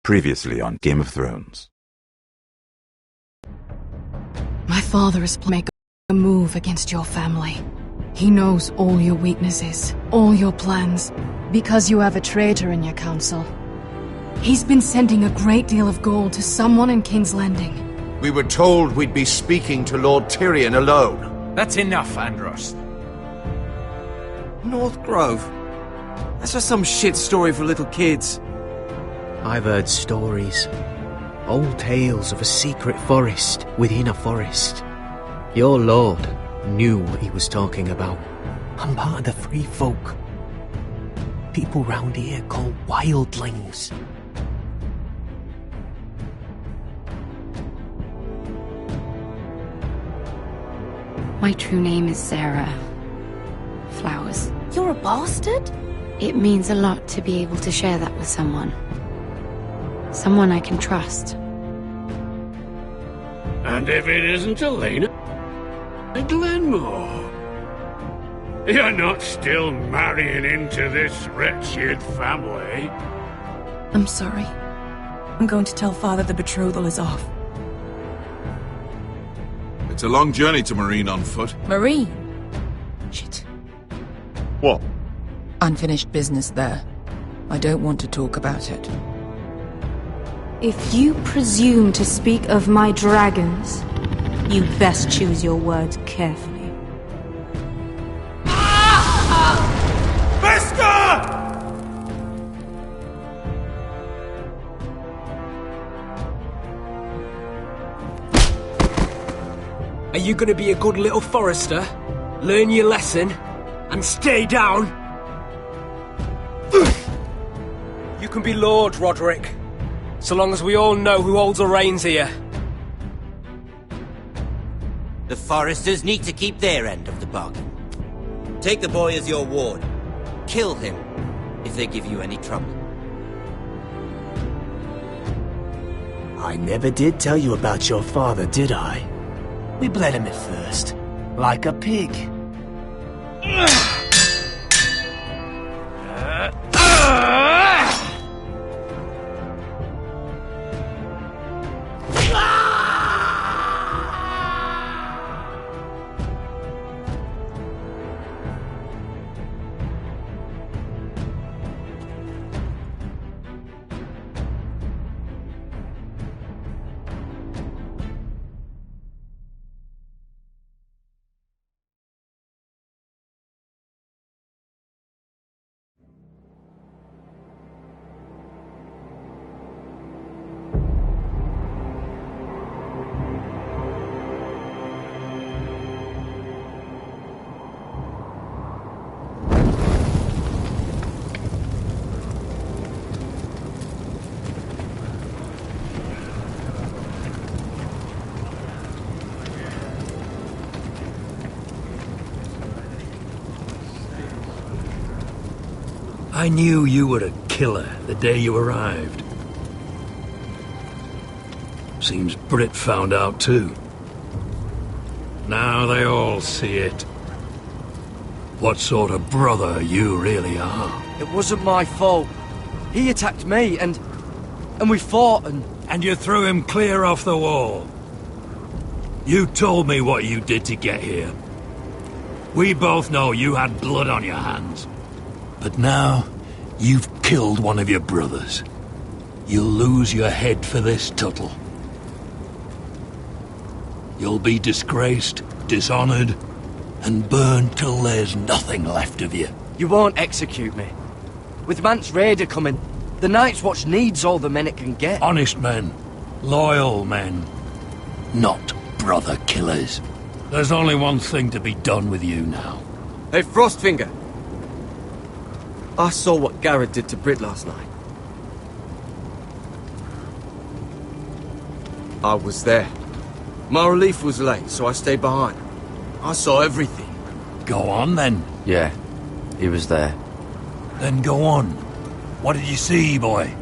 Previously on Game of Thrones. My father is planning a move against your family. He knows all your weaknesses, all your plans, because you have a traitor in your council. He's been sending a great deal of gold to someone in King's Landing. We were told we'd be speaking to Lord Tyrion alone. That's enough, Andros. North Grove? That's just some shit story for little kids. I've heard stories. Old tales of a secret forest within a forest. Your lord knew what he was talking about. I'm part of the free folk. People round here call wildlings. My true name is Sarah Flowers. You're a bastard? It means a lot to be able to share that with someone. Someone I can trust. And if it isn't Elena Glenmore, you're not still marrying into this wretched family. I'm sorry. I'm going to tell Father the betrothal is off. It's a long journey to Marine on foot. Marine? Shit. What? Unfinished business there. I don't want to talk about it. If you presume to speak of my dragons, you best choose your words carefully. Are you gonna be a good little forester? Learn your lesson? And stay down? You can be Lord, Roderick. So long as we all know who holds the reins here. The Foresters need to keep their end of the bargain. Take the boy as your ward. Kill him if they give you any trouble. I never did tell you about your father, did I? We bled him at first, like a pig. I knew you were a killer the day you arrived. Seems Britt found out too. Now they all see it. What sort of brother you really are. It wasn't my fault. He attacked me, and we fought, and... And you threw him clear off the wall. You told me what you did to get here. We both know you had blood on your hands. But now, you've killed one of your brothers. You'll lose your head for this, Tuttle. You'll be disgraced, dishonored, and burned till there's nothing left of you. You won't execute me. With Mance Rayder coming, the Night's Watch needs all the men it can get. Honest men. Loyal men. Not brother killers. There's only one thing to be done with you now. Hey, Frostfinger. I saw what Garrett did to Britt last night. I was there. My relief was late, so I stayed behind. I saw everything. Go on, then. Yeah, he was there. Then go on. What did you see, boy?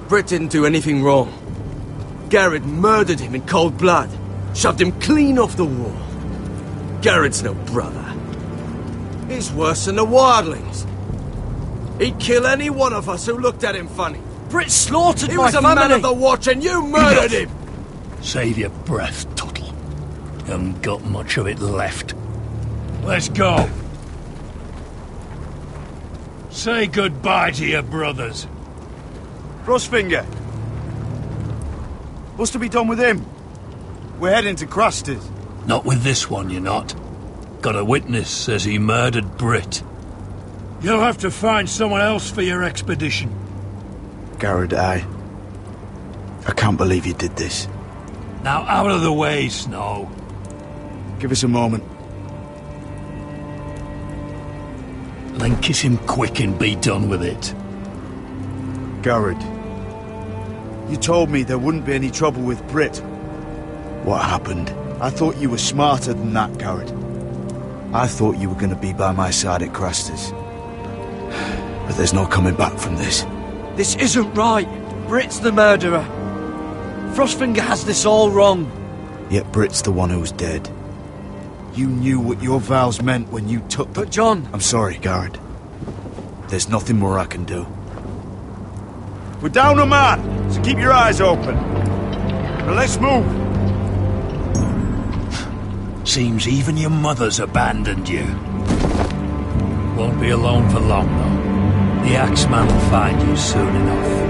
Britt didn't do anything wrong. Garrett murdered him in cold blood. Shoved him clean off the wall. Garrett's no brother. He's worse than the wildlings. He'd kill any one of us who looked at him funny. Brit slaughtered He my was a family! man of the watch and you murdered him! Save your breath, Tuttle. You haven't got much of it left. Let's go. Say goodbye to your brothers. Frostfinger. What's to be done with him? We're heading to Craster's. Not with this one, you're not. Got a witness says he murdered Brit. You'll have to find someone else for your expedition. Garrett, I can't believe you did this. Now out of the way, Snow. Give us a moment. Then kiss him quick and be done with it. Garrett, you told me there wouldn't be any trouble with Brit. What happened? I thought you were smarter than that, Garrett. I thought you were going to be by my side at Craster's. But there's no coming back from this. This isn't right! Brit's the murderer! Frostfinger has this all wrong! Yet Brit's the one who's dead. You knew what your vows meant when you took the... But John... I'm sorry, Garrett. There's nothing more I can do. We're down a man, so keep your eyes open. Now let's move. Seems even your mother's abandoned you. Won't be alone for long, though. The Axeman will find you soon enough.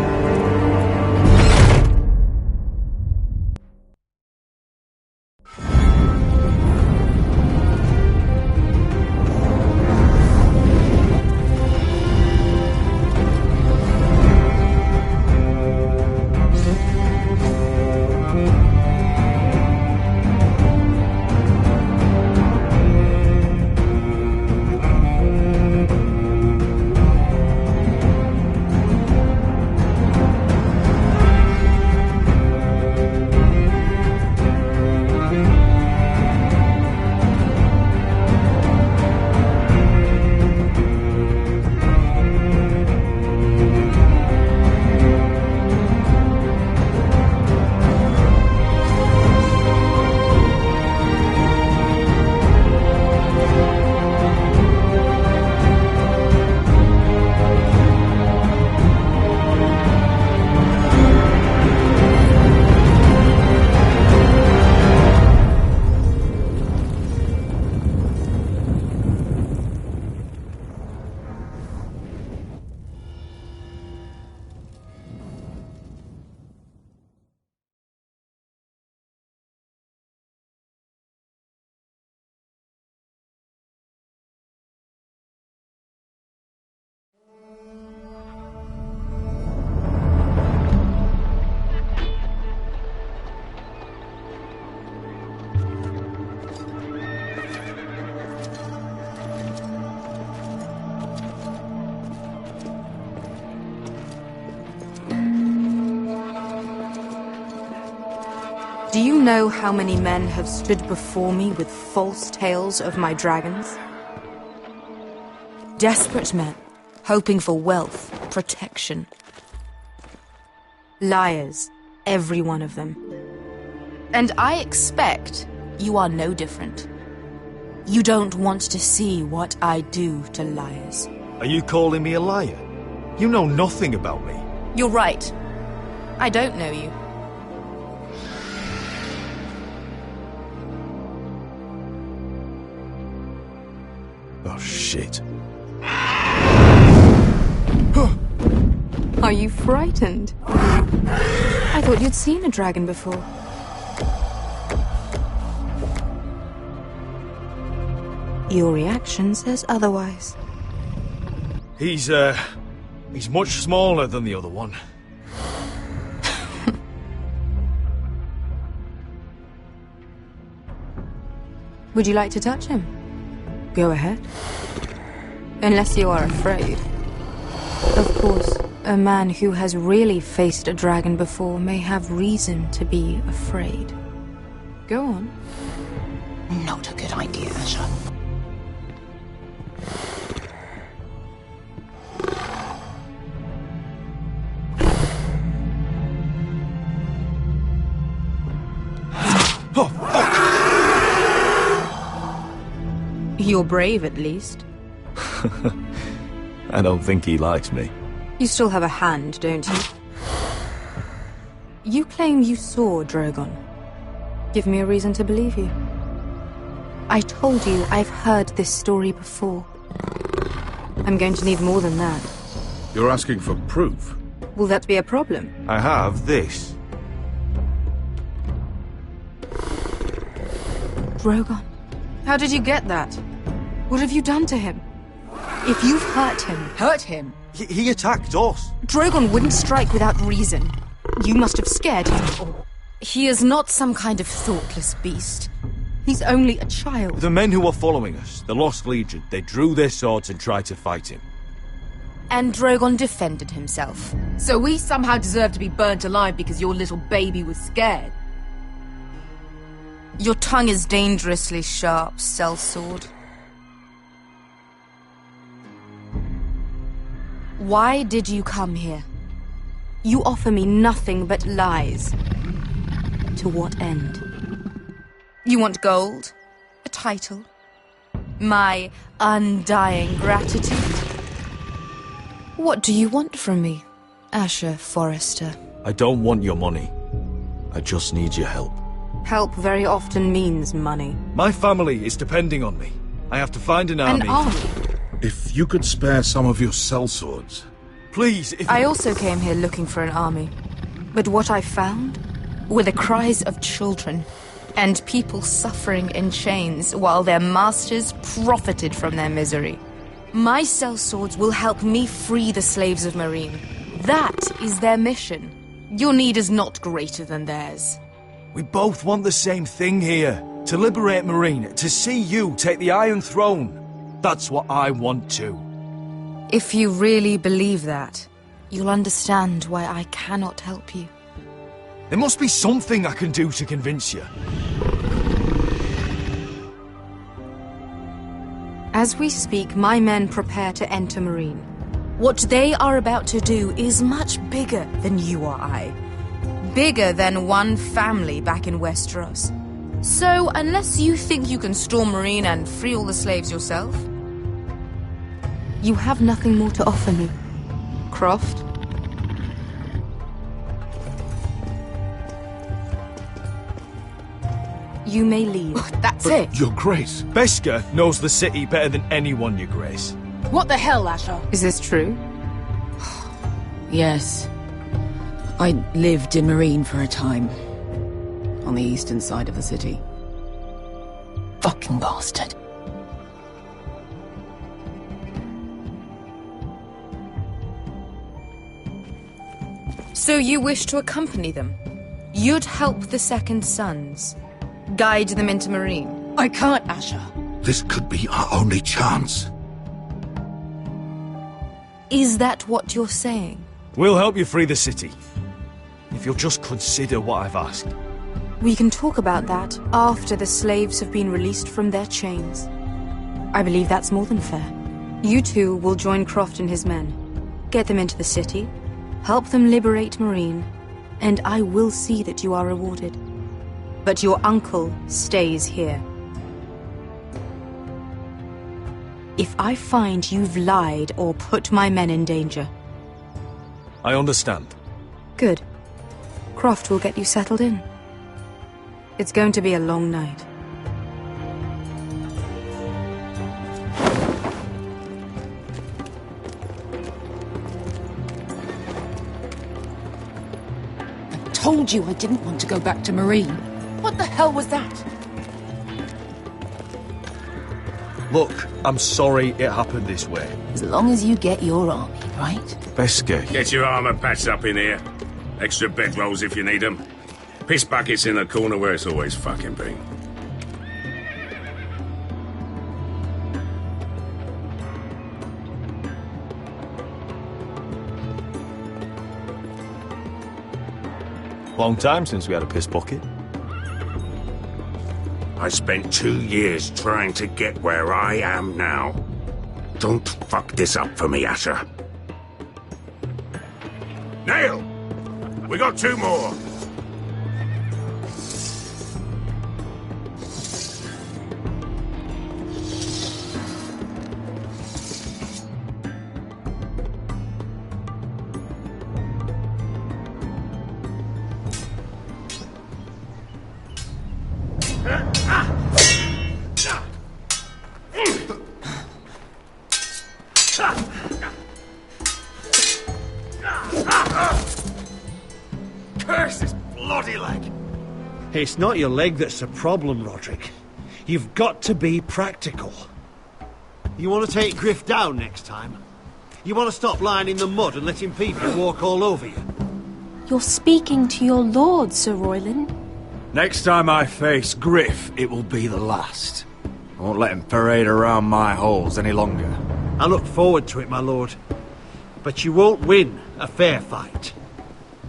Do you know how many men have stood before me with false tales of my dragons? Desperate men, hoping for wealth, protection. Liars, every one of them. And I expect you are no different. You don't want to see what I do to liars. Are you calling me a liar? You know nothing about me. You're right. I don't know you. Oh, shit. Are you frightened? I thought you'd seen a dragon before. Your reaction says otherwise. He's much smaller than the other one. Would you like to touch him? Go ahead. Unless you are afraid. Of course, a man who has really faced a dragon before may have reason to be afraid. Go on. Not a good idea, sir. You're brave, at least. I don't think he likes me. You still have a hand, don't you? You claim you saw Drogon. Give me a reason to believe you. I told you I've heard this story before. I'm going to need more than that. You're asking for proof? Will that be a problem? I have this. Drogon. How did you get that? What have you done to him? If you've hurt him... Hurt him? He attacked us. Drogon wouldn't strike without reason. You must have scared him. He is not some kind of thoughtless beast. He's only a child. The men who were following us, the Lost Legion, they drew their swords and tried to fight him. And Drogon defended himself. So we somehow deserve to be burnt alive because your little baby was scared? Your tongue is dangerously sharp, sellsword. Why did you come here? You offer me nothing but lies. To what end? You want gold? A title? My undying gratitude? What do you want from me, Asher Forrester? I don't want your money. I just need your help. Help very often means money. My family is depending on me. I have to find an army. An army? If you could spare some of your sellswords. Please, if... I also came here looking for an army. But what I found were the cries of children and people suffering in chains while their masters profited from their misery. My sellswords will help me free the slaves of Meereen. That is their mission. Your need is not greater than theirs. We both want the same thing here. To liberate Meereen, to see you take the Iron Throne. That's what I want too. If you really believe that, you'll understand why I cannot help you. There must be something I can do to convince you. As we speak, my men prepare to enter Meereen. What they are about to do is much bigger than you or I. Bigger than one family back in Westeros. So, unless you think you can storm Meereen and free all the slaves yourself, you have nothing more to offer me, Croft. You may leave. That's it. Your Grace. Beskar knows the city better than anyone, Your Grace. What the hell, Asher? Is this true? Yes. I lived in Meereen for a time. On the eastern side of the city. Fucking bastard. So you wish to accompany them? You'd help the Second Sons? Guide them into Meereen? I can't, Asher. This could be our only chance. Is that what you're saying? We'll help you free the city. If you'll just consider what I've asked. We can talk about that after the slaves have been released from their chains. I believe that's more than fair. You two will join Croft and his men. Get them into the city, help them liberate Meereen, and I will see that you are rewarded. But your uncle stays here. If I find you've lied or put my men in danger... I understand. Good. Croft will get you settled in. It's going to be a long night. I told you I didn't want to go back to Meereen. What the hell was that? Look, I'm sorry it happened this way. As long as you get your army, right? Beskar. Get your armor patched up in here. Extra bedrolls if you need them. Piss buckets in the corner where it's always fucking been. Long time since we had a piss bucket. I spent 2 years trying to get where I am now. Don't fuck this up for me, Asher. Nail! We got 2 more. curse this bloody leg! It's not your leg that's the problem, Roderick. You've got to be practical. You want to take Griff down next time? You want to stop lying in the mud and letting people walk all over you? You're speaking to your lord, Sir Royland. Next time I face Griff, it will be the last. I won't let him parade around my halls any longer. I look forward to it, my lord. But you won't win a fair fight.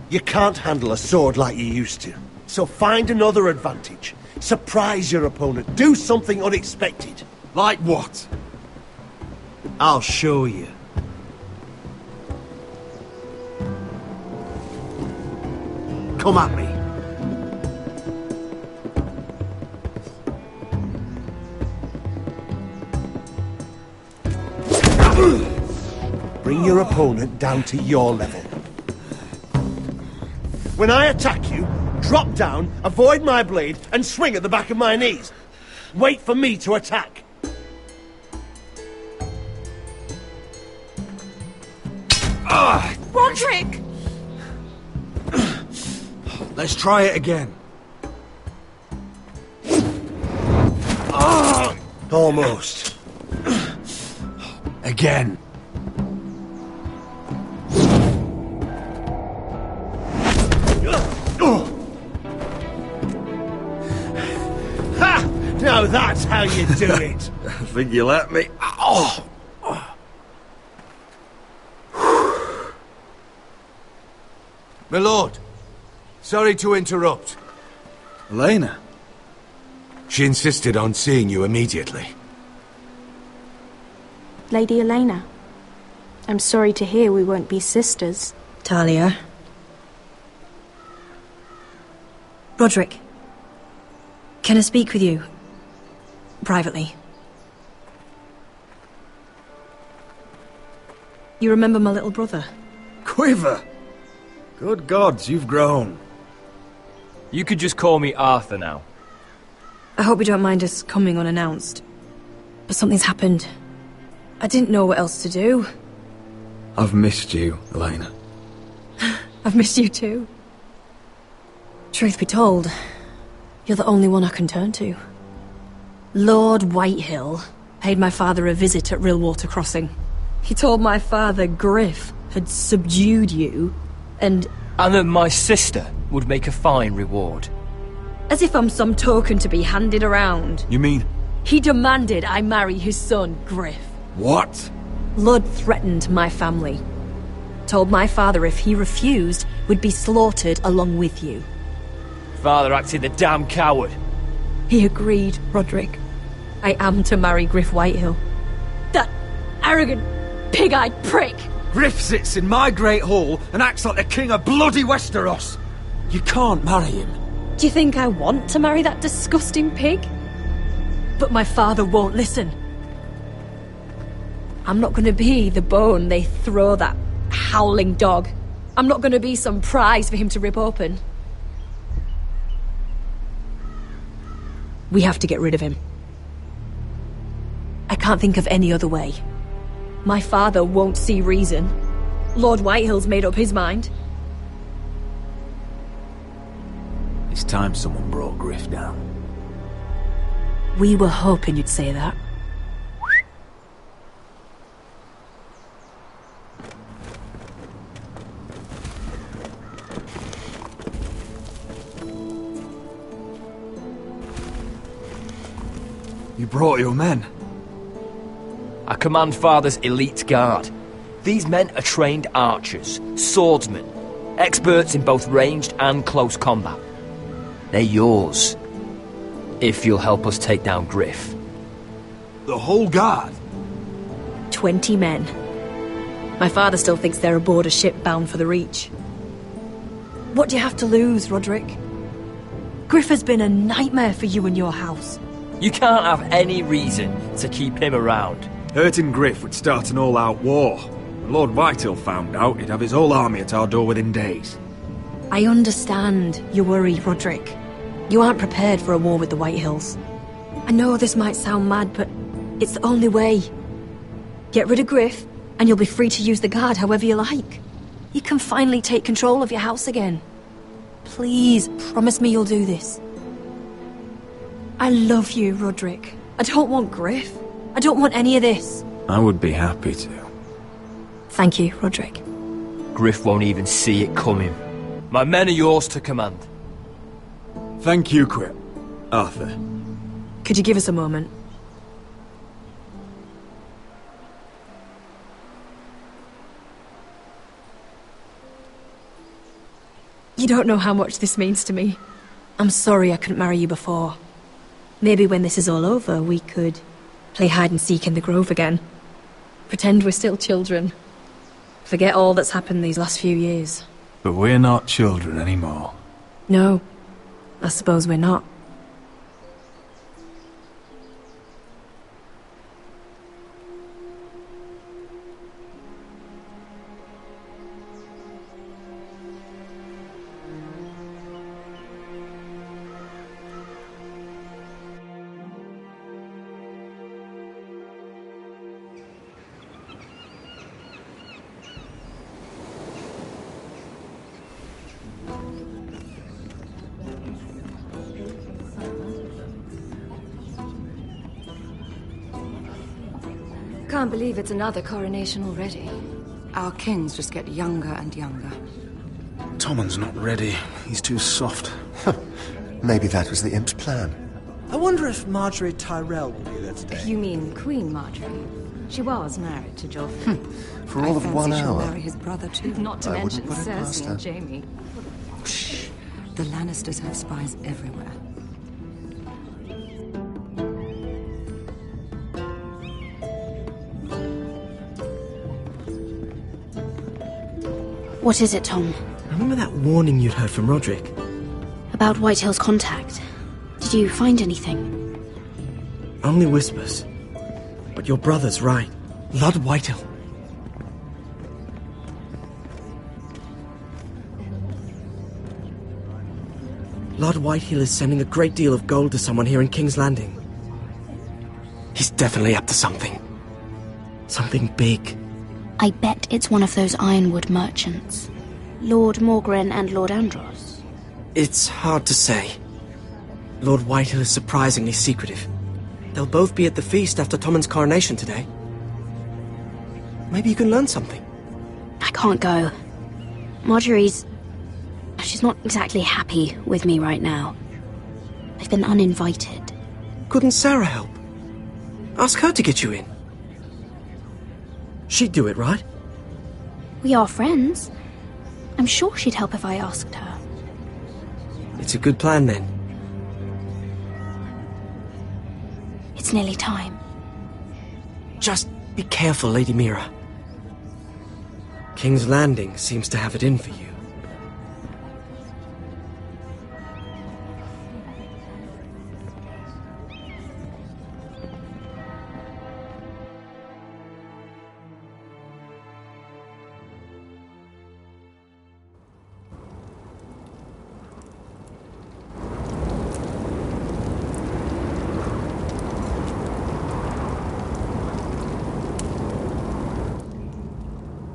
You can't handle a sword like you used to. So find another advantage. Surprise your opponent. Do something unexpected. Like what? I'll show you. Come at me. Bring your opponent down to your level. When I attack you, drop down, avoid my blade, and swing at the back of my knees. Wait for me to attack. Roderick! Let's try it again. Almost. Again. Ha! Now that's how you do it. I think you let me. Oh! My lord, sorry to interrupt. Elena? She insisted on seeing you immediately. Lady Elena, I'm sorry to hear we won't be sisters. Talia. Roderick. Can I speak with you? Privately. You remember my little brother? Quiver! Good gods, you've grown. You could just call me Arthur now. I hope you don't mind us coming unannounced. But something's happened. I didn't know what else to do. I've missed you, Elena. I've missed you too. Truth be told, you're the only one I can turn to. Lord Whitehill paid my father a visit at Rillwater Crossing. He told my father Griff had subdued you, and that my sister would make a fine reward. As if I'm some token to be handed around. You mean? He demanded I marry his son, Griff. What? Lud threatened my family. Told my father if he refused, we'd be slaughtered along with you. Father acted the damn coward. He agreed, Roderick. I am to marry Griff Whitehill. That arrogant, pig-eyed prick! Griff sits in my great hall and acts like the king of bloody Westeros. You can't marry him. Do you think I want to marry that disgusting pig? But my father won't listen. I'm not going to be the bone they throw that howling dog. I'm not going to be some prize for him to rip open. We have to get rid of him. I can't think of any other way. My father won't see reason. Lord Whitehill's made up his mind. It's time someone brought Griff down. We were hoping you'd say that. You brought your men. I command Father's elite guard. These men are trained archers, swordsmen, experts in both ranged and close combat. They're yours, if you'll help us take down Griff. The whole guard? 20 men. My father still thinks they're aboard a ship bound for the Reach. What do you have to lose, Roderick? Griff has been a nightmare for you and your house. You can't have any reason to keep him around. Hurting Griff would start an all-out war. When Lord Whitehill found out, he'd have his whole army at our door within days. I understand your worry, Roderick. You aren't prepared for a war with the Whitehills. I know this might sound mad, but it's the only way. Get rid of Griff, and you'll be free to use the guard however you like. You can finally take control of your house again. Please, promise me you'll do this. I love you, Roderick. I don't want Griff. I don't want any of this. I would be happy to. Thank you, Roderick. Griff won't even see it coming. My men are yours to command. Thank you, Quip. Arthur. Could you give us a moment? You don't know how much this means to me. I'm sorry I couldn't marry you before. Maybe when this is all over, we could play hide and seek in the Grove again. Pretend we're still children. Forget all that's happened these last few years. But we're not children anymore. No, I suppose we're not. Can't believe it's another coronation already. Our kings just get younger and younger. Tommen's not ready. He's too soft. Maybe that was the imp's plan. I wonder if Marjorie Tyrell will be there today. You mean Queen Marjorie? She was married to Joffrey. For all of 1 she'll hour. marry his brother too. Not to I mention wouldn't put it past Cersei her. and Jaime. Shh. The Lannisters have spies everywhere. What is it, Tom? Remember that warning you'd heard from Roderick? About Whitehill's contact. Did you find anything? Only whispers. But your brother's right. Lord Whitehill. Lord Whitehill is sending a great deal of gold to someone here in King's Landing. He's definitely up to something. Something big. I bet it's one of those ironwood merchants. Lord Morgren and Lord Andros. It's hard to say. Lord Whitehill is surprisingly secretive. They'll both be at the feast after Tommen's coronation today. Maybe you can learn something. I can't go. She's not exactly happy with me right now. I've been uninvited. Couldn't Sarah help? Ask her to get you in. She'd do it, right? We are friends. I'm sure she'd help if I asked her. It's a good plan, then. It's nearly time. Just be careful, Lady Mira. King's Landing seems to have it in for you.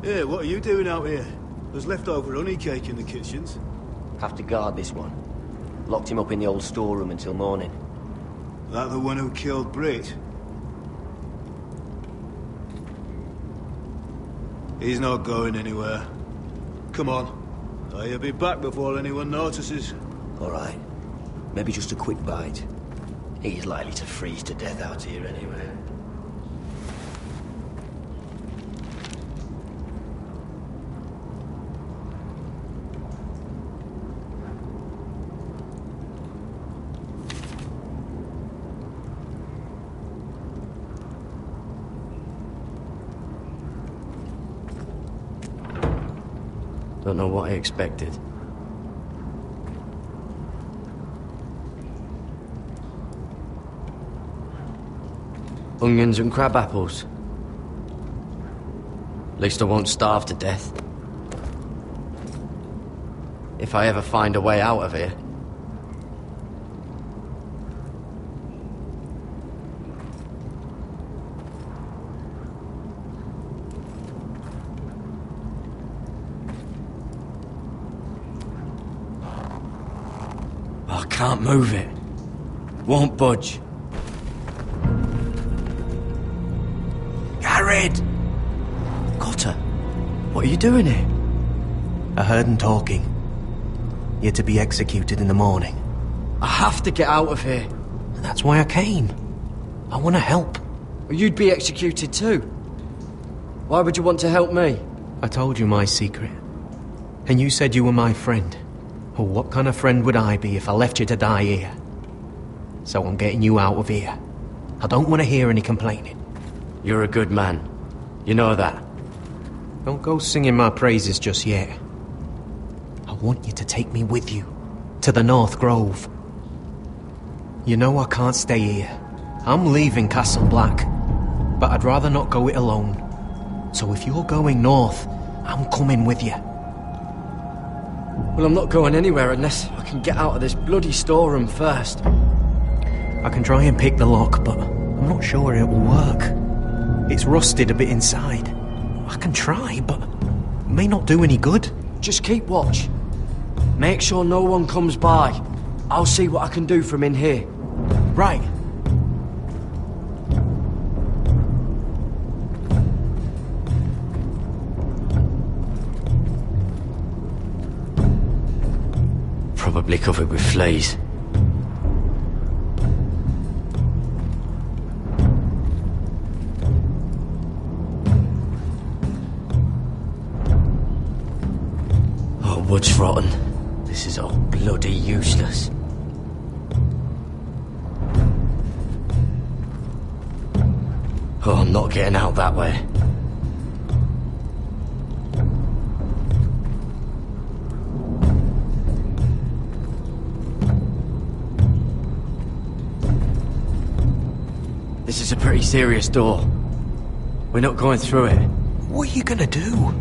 Hey, what are you doing out here? There's leftover honey cake in the kitchens. Have to guard this one. Locked him up in the old storeroom until morning. That the one who killed Brit? He's not going anywhere. Come on. I'll be back before anyone notices. All right. Maybe just a quick bite. He's likely to freeze to death out here anyway. Don't know what I expected. Onions and crab apples. At least I won't starve to death. If I ever find a way out of here. I can't move it. Won't budge. Garrett! Cotter, what are you doing here? I heard him talking. You're to be executed in the morning. I have to get out of here. That's why I came. I want to help. Well, you'd be executed too. Why would you want to help me? I told you my secret. And you said you were my friend. Well, what kind of friend would I be if I left you to die here? So I'm getting you out of here. I don't want to hear any complaining. You're a good man. You know that. Don't go singing my praises just yet. I want you to take me with you. To the North Grove. You know I can't stay here. I'm leaving Castle Black. But I'd rather not go it alone. So if you're going north, I'm coming with you. Well, I'm not going anywhere unless I can get out of this bloody storeroom first. I can try and pick the lock, but I'm not sure it will work. It's rusted a bit inside. I can try, but it may not do any good. Just keep watch. Make sure no one comes by. I'll see what I can do from in here. Right. Probably covered with fleas. Oh, wood's rotten. This is all bloody useless. Oh, I'm not getting out that way. This is a pretty serious door. We're not going through it. What are you gonna do?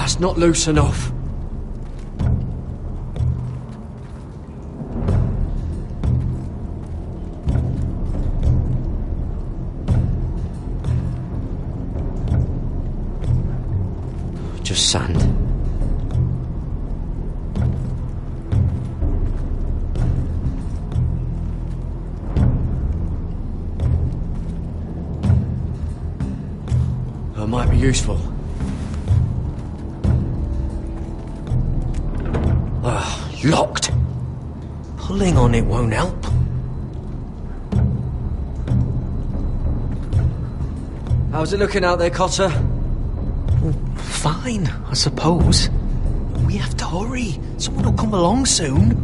It's not loose enough. Just sand. It might be useful. Locked. Pulling on it won't help. How's it looking out there, Cotter? Fine, I suppose. We have to hurry. Someone will come along soon.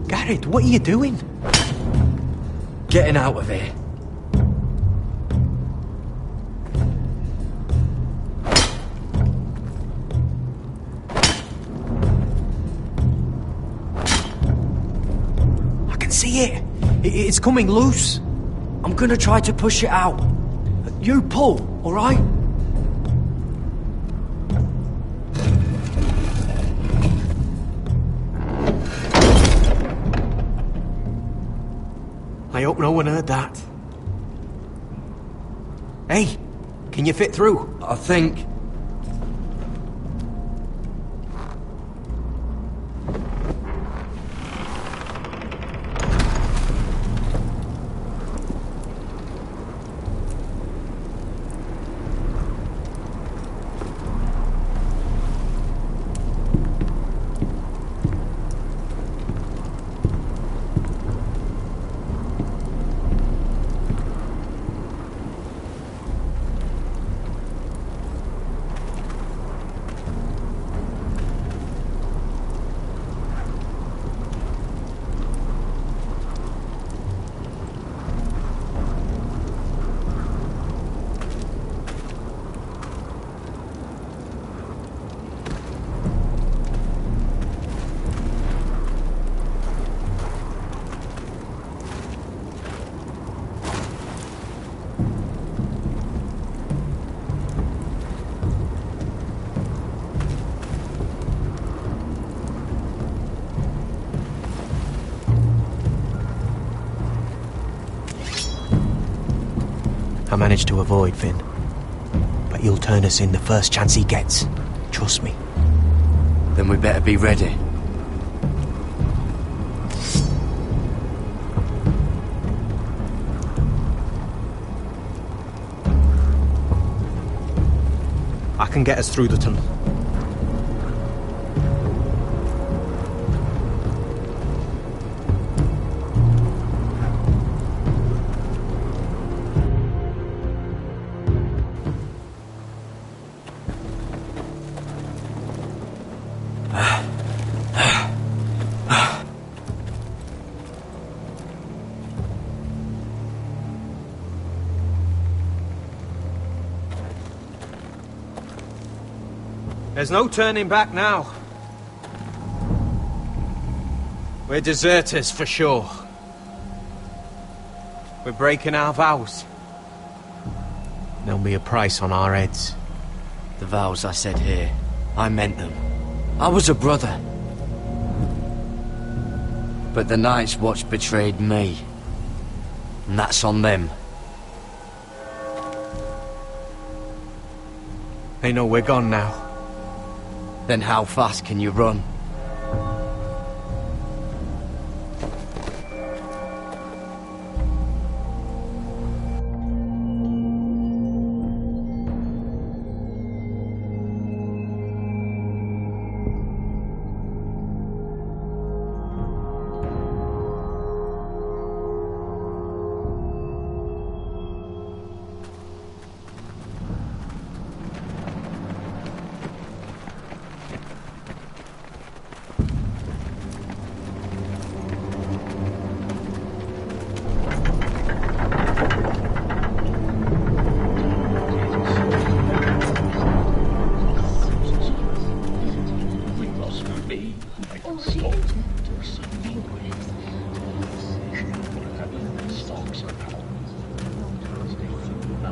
Garrett, what are you doing? Getting out of here. I can see it. It's coming loose. I'm gonna try to push it out. You pull, all right? I hope no one heard that. Hey, can you fit through? I think. I managed to avoid Finn. But he'll turn us in the first chance he gets. Trust me. Then we better be ready. I can get us through the tunnel. There's no turning back now. We're deserters for sure. We're breaking our vows. There'll be a price on our heads. The vows I said here, I meant them. I was a brother. But the Night's Watch betrayed me. And that's on them. They know we're gone now. Then how fast can you run?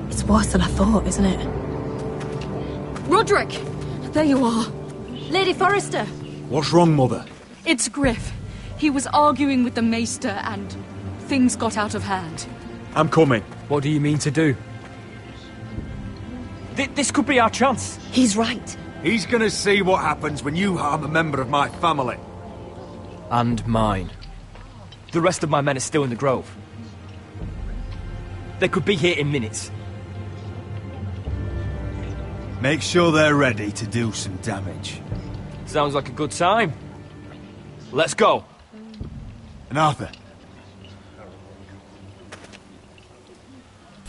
It's worse than I thought, isn't it? Roderick! There you are. Lady Forrester. What's wrong, Mother? It's Griff. He was arguing with the Maester and things got out of hand. I'm coming. What do you mean to do? This could be our chance. He's right. He's gonna see what happens when you harm a member of my family. And mine. The rest of my men are still in the grove. They could be here in minutes. Make sure they're ready to do some damage. Sounds like a good time. Let's go. And Arthur,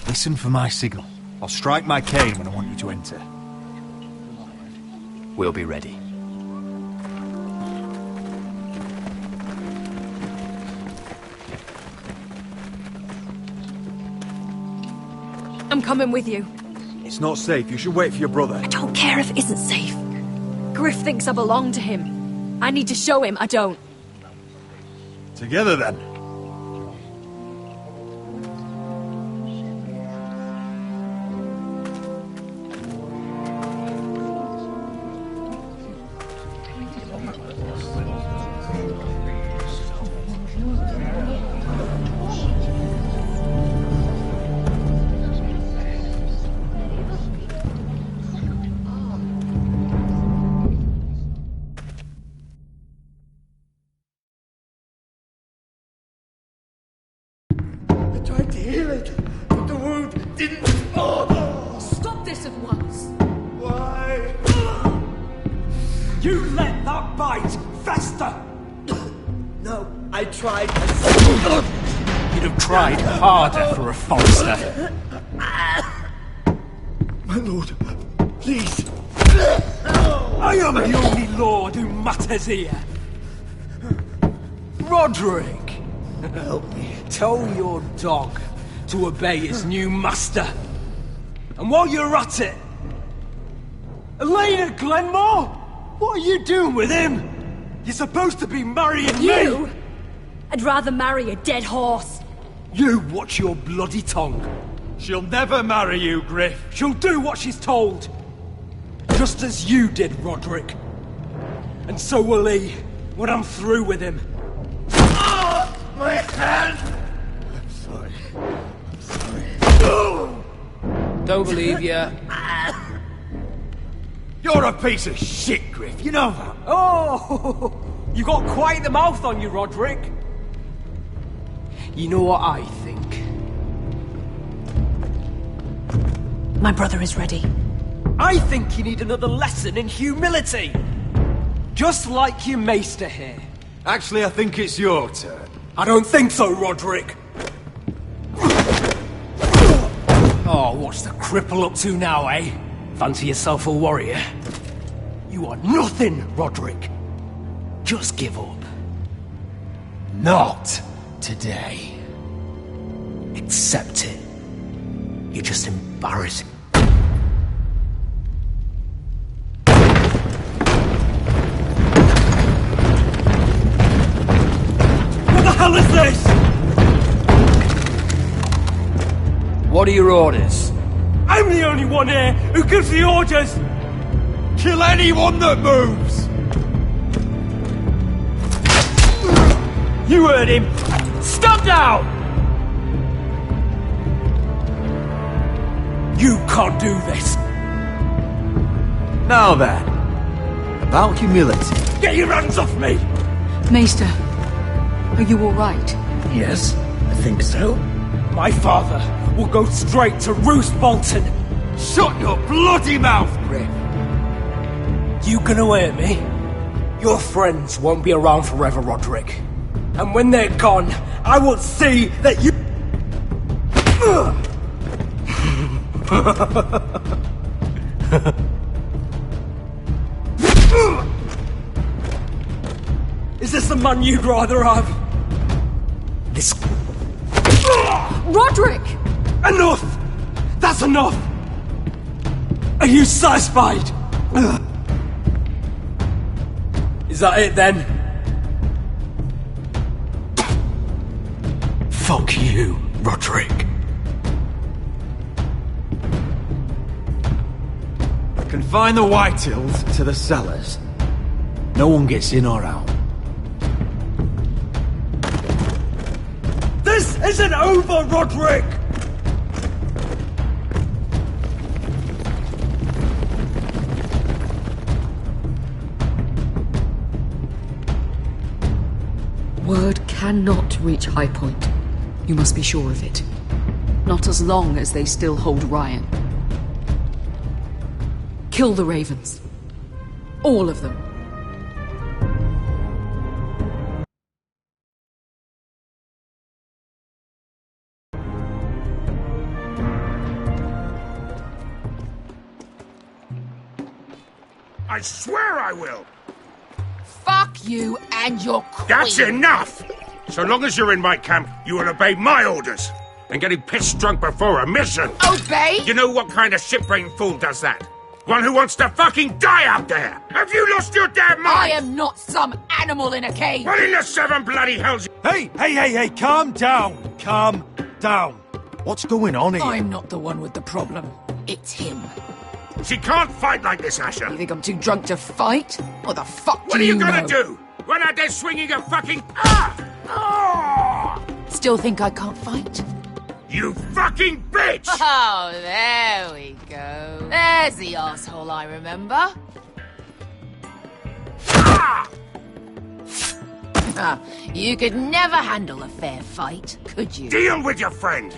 listen for my signal. I'll strike my cane when I want you to enter. We'll be ready. I'm coming with you. It's not safe. You should wait for your brother. I don't care if it isn't safe. Griff thinks I belong to him. I need to show him I don't. Together then. Tried to heal it, but the wound didn't. Oh. Stop this at once. Why? You let that bite fester! No, I tried. You'd have tried harder for a Forrester. My lord, please. I am the only lord who matters here. Roderick! Help me. Tell your dog to obey his new master. And while you're at it, Elena Glenmore, what are you doing with him? You're supposed to be marrying You? me. I'd rather marry a dead horse. You watch your bloody tongue. She'll never marry you, Griff. She'll do what she's told. Just as you did, Roderick. And so will he, when I'm through with him. My hand! I'm sorry. I'm sorry. Don't believe ya. You're a piece of shit, Griff. You know that. Oh, you got quite the mouth on you, Roderick. You know what I think? My brother is ready. I think you need another lesson in humility. Just like your maester here. Actually, I think it's your turn. I don't think so, Roderick. Oh, what's the cripple up to now, eh? Fancy yourself a warrior? You are nothing, Roderick. Just give up. Not today. Accept it. You're just embarrassing. What the hell is this? What are your orders? I'm the only one here who gives the orders! Kill anyone that moves! You heard him! Stop down! You can't do this! Now then, about humility. Get your hands off me! Maester, are you all right? Yes, I think so. My father will go straight to Roose Bolton. Shut your bloody mouth, Griff! You gonna hear me? Your friends won't be around forever, Roderick. And when they're gone, I will see that you... Is this the man you'd rather have? This... Roderick! Enough! That's enough! Are you satisfied? Is that it then? Fuck you, Roderick. Confine the Whitehills to the cellars. No one gets in or out. This isn't over, Roderick! Word cannot reach High Point. You must be sure of it. Not as long as they still hold Ryan. Kill the Ravens. All of them. I swear I will! Fuck you and your queen. That's enough! So long as you're in my camp, you will obey my orders. And getting pissed drunk before a mission. Obey? You know what kind of ship-brained fool does that? One who wants to fucking die out there! Have you lost your damn mind? I am not some animal in a cage. What in the seven bloody hells? Hey, calm down. Calm down. What's going on here? I'm not the one with the problem. It's him. She can't fight like this, Asher. You think I'm too drunk to fight? What the fuck What do are you know? gonna do? Run out there swinging a fucking... Still think I can't fight? You fucking bitch! Oh, there we go. There's the asshole I remember. You could never handle a fair fight, could you? Deal with your friend!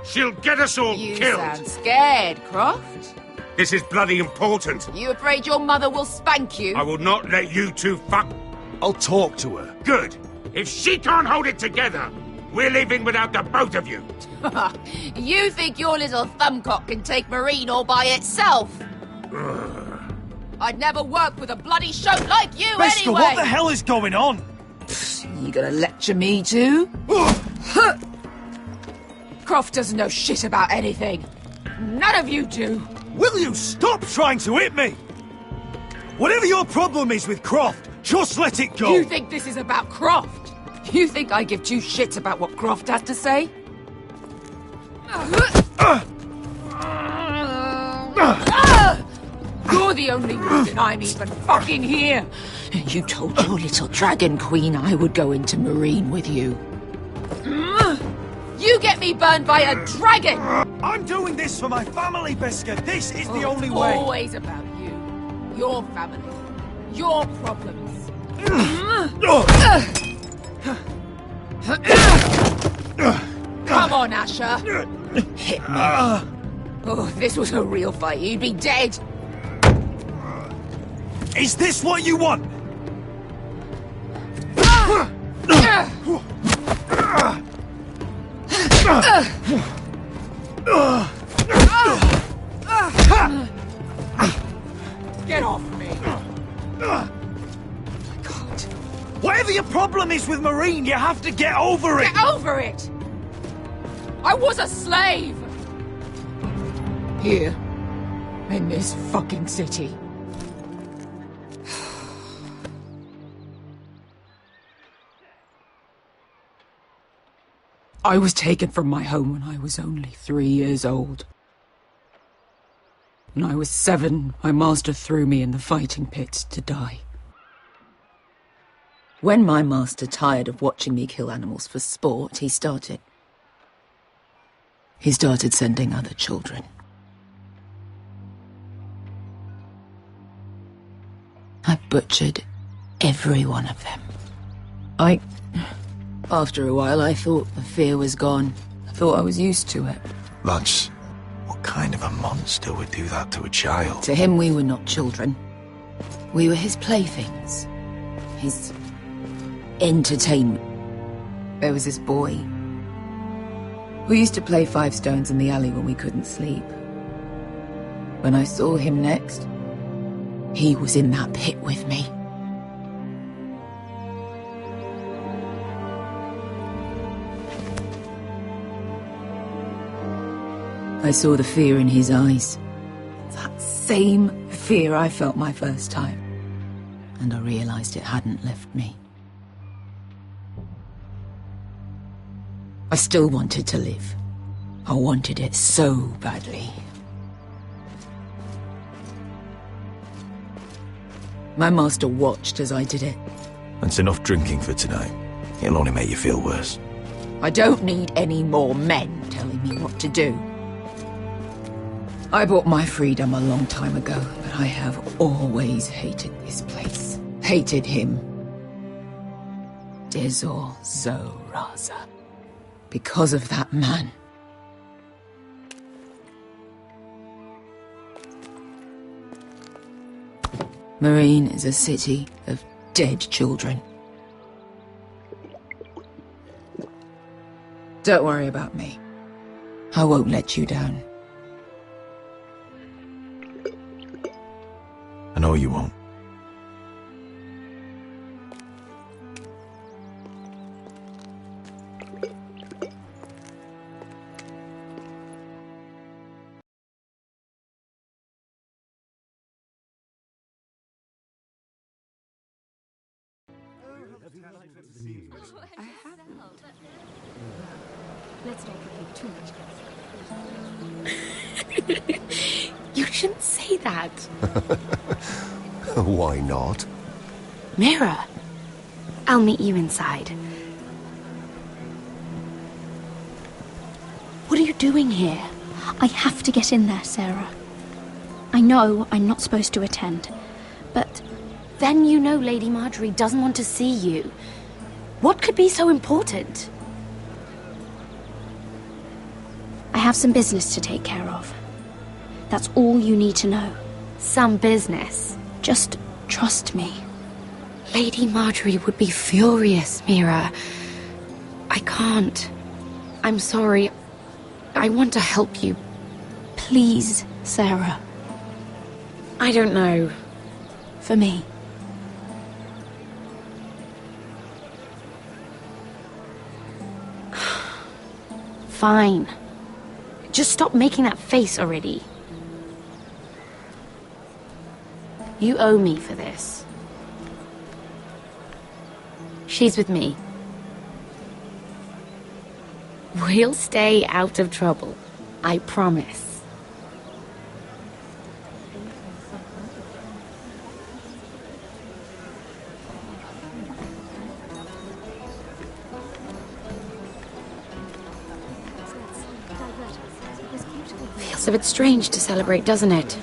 She'll get us all You killed! sound scared, Croft. This is bloody important. You afraid your mother will spank you? I will not let you two fuck... I'll talk to her. Good. If she can't hold it together, we're leaving without the both of you. You think your little thumbcock can take Marine all by itself? I'd never work with a bloody show like you Beskar, anyway! what the hell is going on? You gonna lecture me too? Croft doesn't know shit about anything. None of you do. Will you stop trying to hit me? Whatever your problem is with Croft, just let it go. You think this is about Croft? You think I give two shits about what Croft has to say? You're the only reason I'm even fucking here. You told your little dragon queen I would go into Marine with you. You get me me burned by a dragon! I'm doing this for my family, Biscuit. This is the Oh, only it's way. always about you. Your family. Your problems. Come on, Asher. Hit me. Oh, if this was a real fight, you'd be dead. Is this what you want? Get off me. Whatever your problem is with Marine, you have to get over it! Get over it! I was a slave! Here. In this fucking city. I was taken from my home when I was only 3 years old. When I was 7, my master threw me in the fighting pits to die. When my master tired of watching me kill animals for sport, he started sending other children. I butchered every one of them. After a while, I thought the fear was gone. I thought I was used to it. Lads, what kind of a monster would do that to a child? To him, we were not children. We were his playthings. His entertainment. There was this boy. We used to play 5 stones in the alley when we couldn't sleep. When I saw him next, he was in that pit with me. I saw the fear in his eyes. That same fear I felt my first time. And I realized it hadn't left me. I still wanted to live. I wanted it so badly. My master watched as I did it. That's enough drinking for tonight. It'll only make you feel worse. I don't need any more men telling me what to do. I bought my freedom a long time ago, but I have always hated this place. Hated him. Dezor Zoraza. Because of that man. Marine is a city of dead children. Don't worry about me. I won't let you down. I know you won't. I haven't. Let's not repeat too much. You shouldn't say that. Why not? Mira, I'll meet you inside. What are you doing here? I have to get in there, Sarah. I know I'm not supposed to attend, but then you know Lady Marjorie doesn't want to see you. What could be so important? I have some business to take care of. That's all you need to know. Some business. Just trust me. Lady Marjorie would be furious, Mira. I can't. I'm sorry. I want to help you. Please, Sarah. I don't know. For me. Fine. Just stop making that face already. You owe me for this. She's with me. We'll stay out of trouble. I promise. Feels a bit strange to celebrate, doesn't it?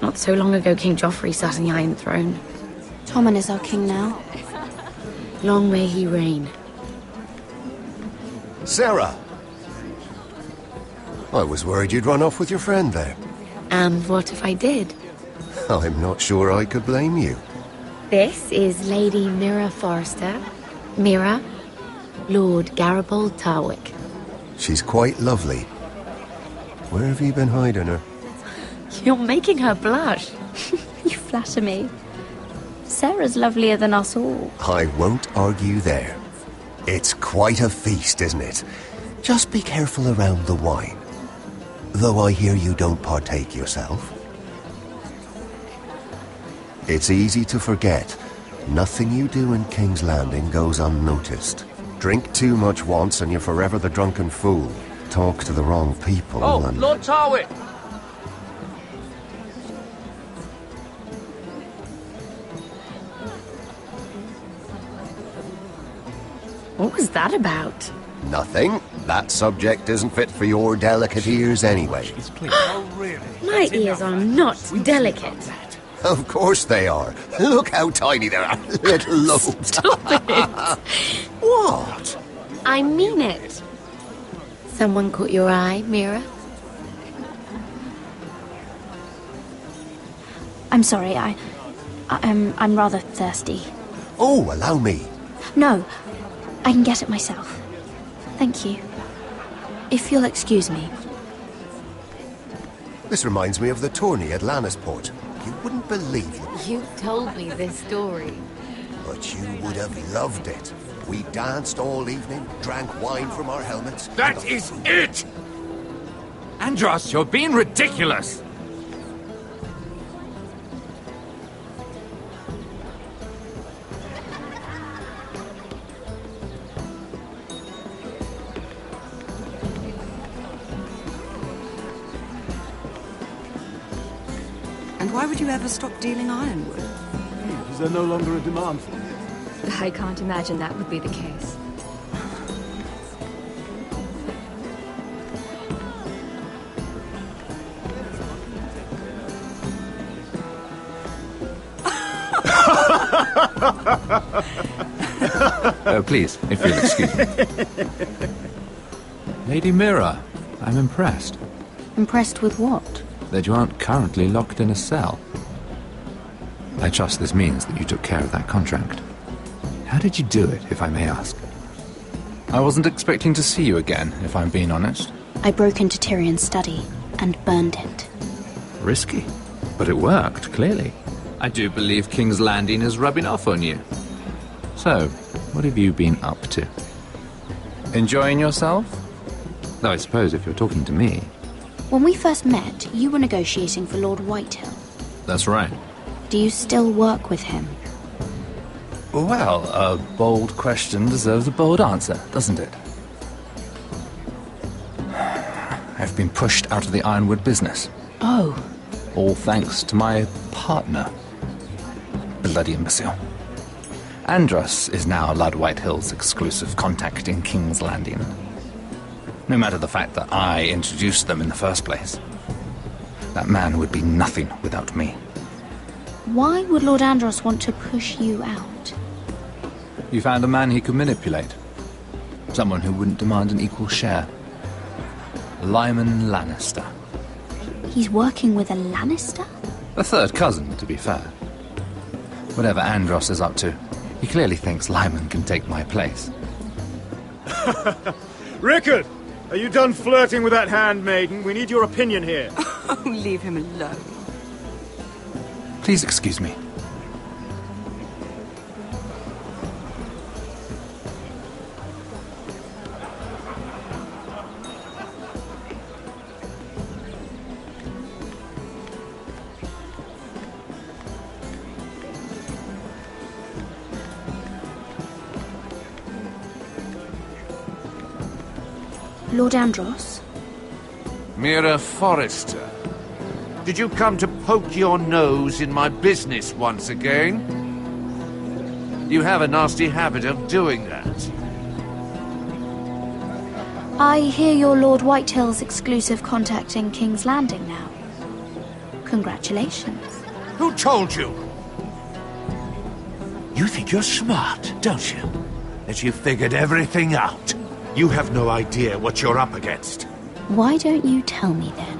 Not so long ago, King Joffrey sat on the Iron Throne. Tommen is our king now. Long may he reign. Sarah! I was worried you'd run off with your friend there. And what if I did? I'm not sure I could blame you. This is Lady Mira Forrester. Mira, Lord Garibald Tarwick. She's quite lovely. Where have you been hiding her? You're making her blush. You flatter me. Sarah's lovelier than us all. I won't argue there. It's quite a feast, isn't it? Just be careful around the wine. Though I hear you don't partake yourself. It's easy to forget. Nothing you do in King's Landing goes unnoticed. Drink too much once and you're forever the drunken fool. Talk to the wrong people and... Lord Tarwick! What was that about? Nothing. That subject isn't fit for your delicate ears anyway. My ears are not delicate. Of course they are. Look how tiny they are. Little lobes. Stop it! What? I mean it. Someone caught your eye, Mira? I'm sorry, I'm rather thirsty. Oh, allow me. No, I can get it myself. Thank you. If you'll excuse me. This reminds me of the tourney at Lannisport. You wouldn't believe it. You told me this story. But you would have loved it. We danced all evening, drank wine from our helmets. That is it! Andros, you're being ridiculous! And why would you ever stop dealing ironwood? Is there no longer a demand for it? I can't imagine that would be the case. Please, if you'll excuse me. Lady Mira, I'm impressed. Impressed with what? That you aren't currently locked in a cell. I trust this means that you took care of that contract. How did you do it, if I may ask? I wasn't expecting to see you again, if I'm being honest. I broke into Tyrion's study and burned it. Risky. But it worked, clearly. I do believe King's Landing is rubbing off on you. So, what have you been up to? Enjoying yourself? Though I suppose if you're talking to me... When we first met, you were negotiating for Lord Whitehill. That's right. Do you still work with him? Well, a bold question deserves a bold answer, doesn't it? I've been pushed out of the ironwood business. Oh. All thanks to my partner. Bloody imbecile. Andros is now Lord Whitehill's exclusive contact in King's Landing. No matter the fact that I introduced them in the first place. That man would be nothing without me. Why would Lord Andros want to push you out? You found a man he could manipulate. Someone who wouldn't demand an equal share. Lyman Lannister. He's working with a Lannister? A third cousin, to be fair. Whatever Andros is up to, he clearly thinks Lyman can take my place. Rickard! Are you done flirting with that handmaiden? We need your opinion here. Oh, leave him alone. Please excuse me. Lord Andros? Mira Forrester. Did you come to poke your nose in my business once again? You have a nasty habit of doing that. I hear you're Lord Whitehill's exclusive contact in King's Landing now. Congratulations. Who told you? You think you're smart, don't you? That you figured everything out. You have no idea what you're up against. Why don't you tell me then?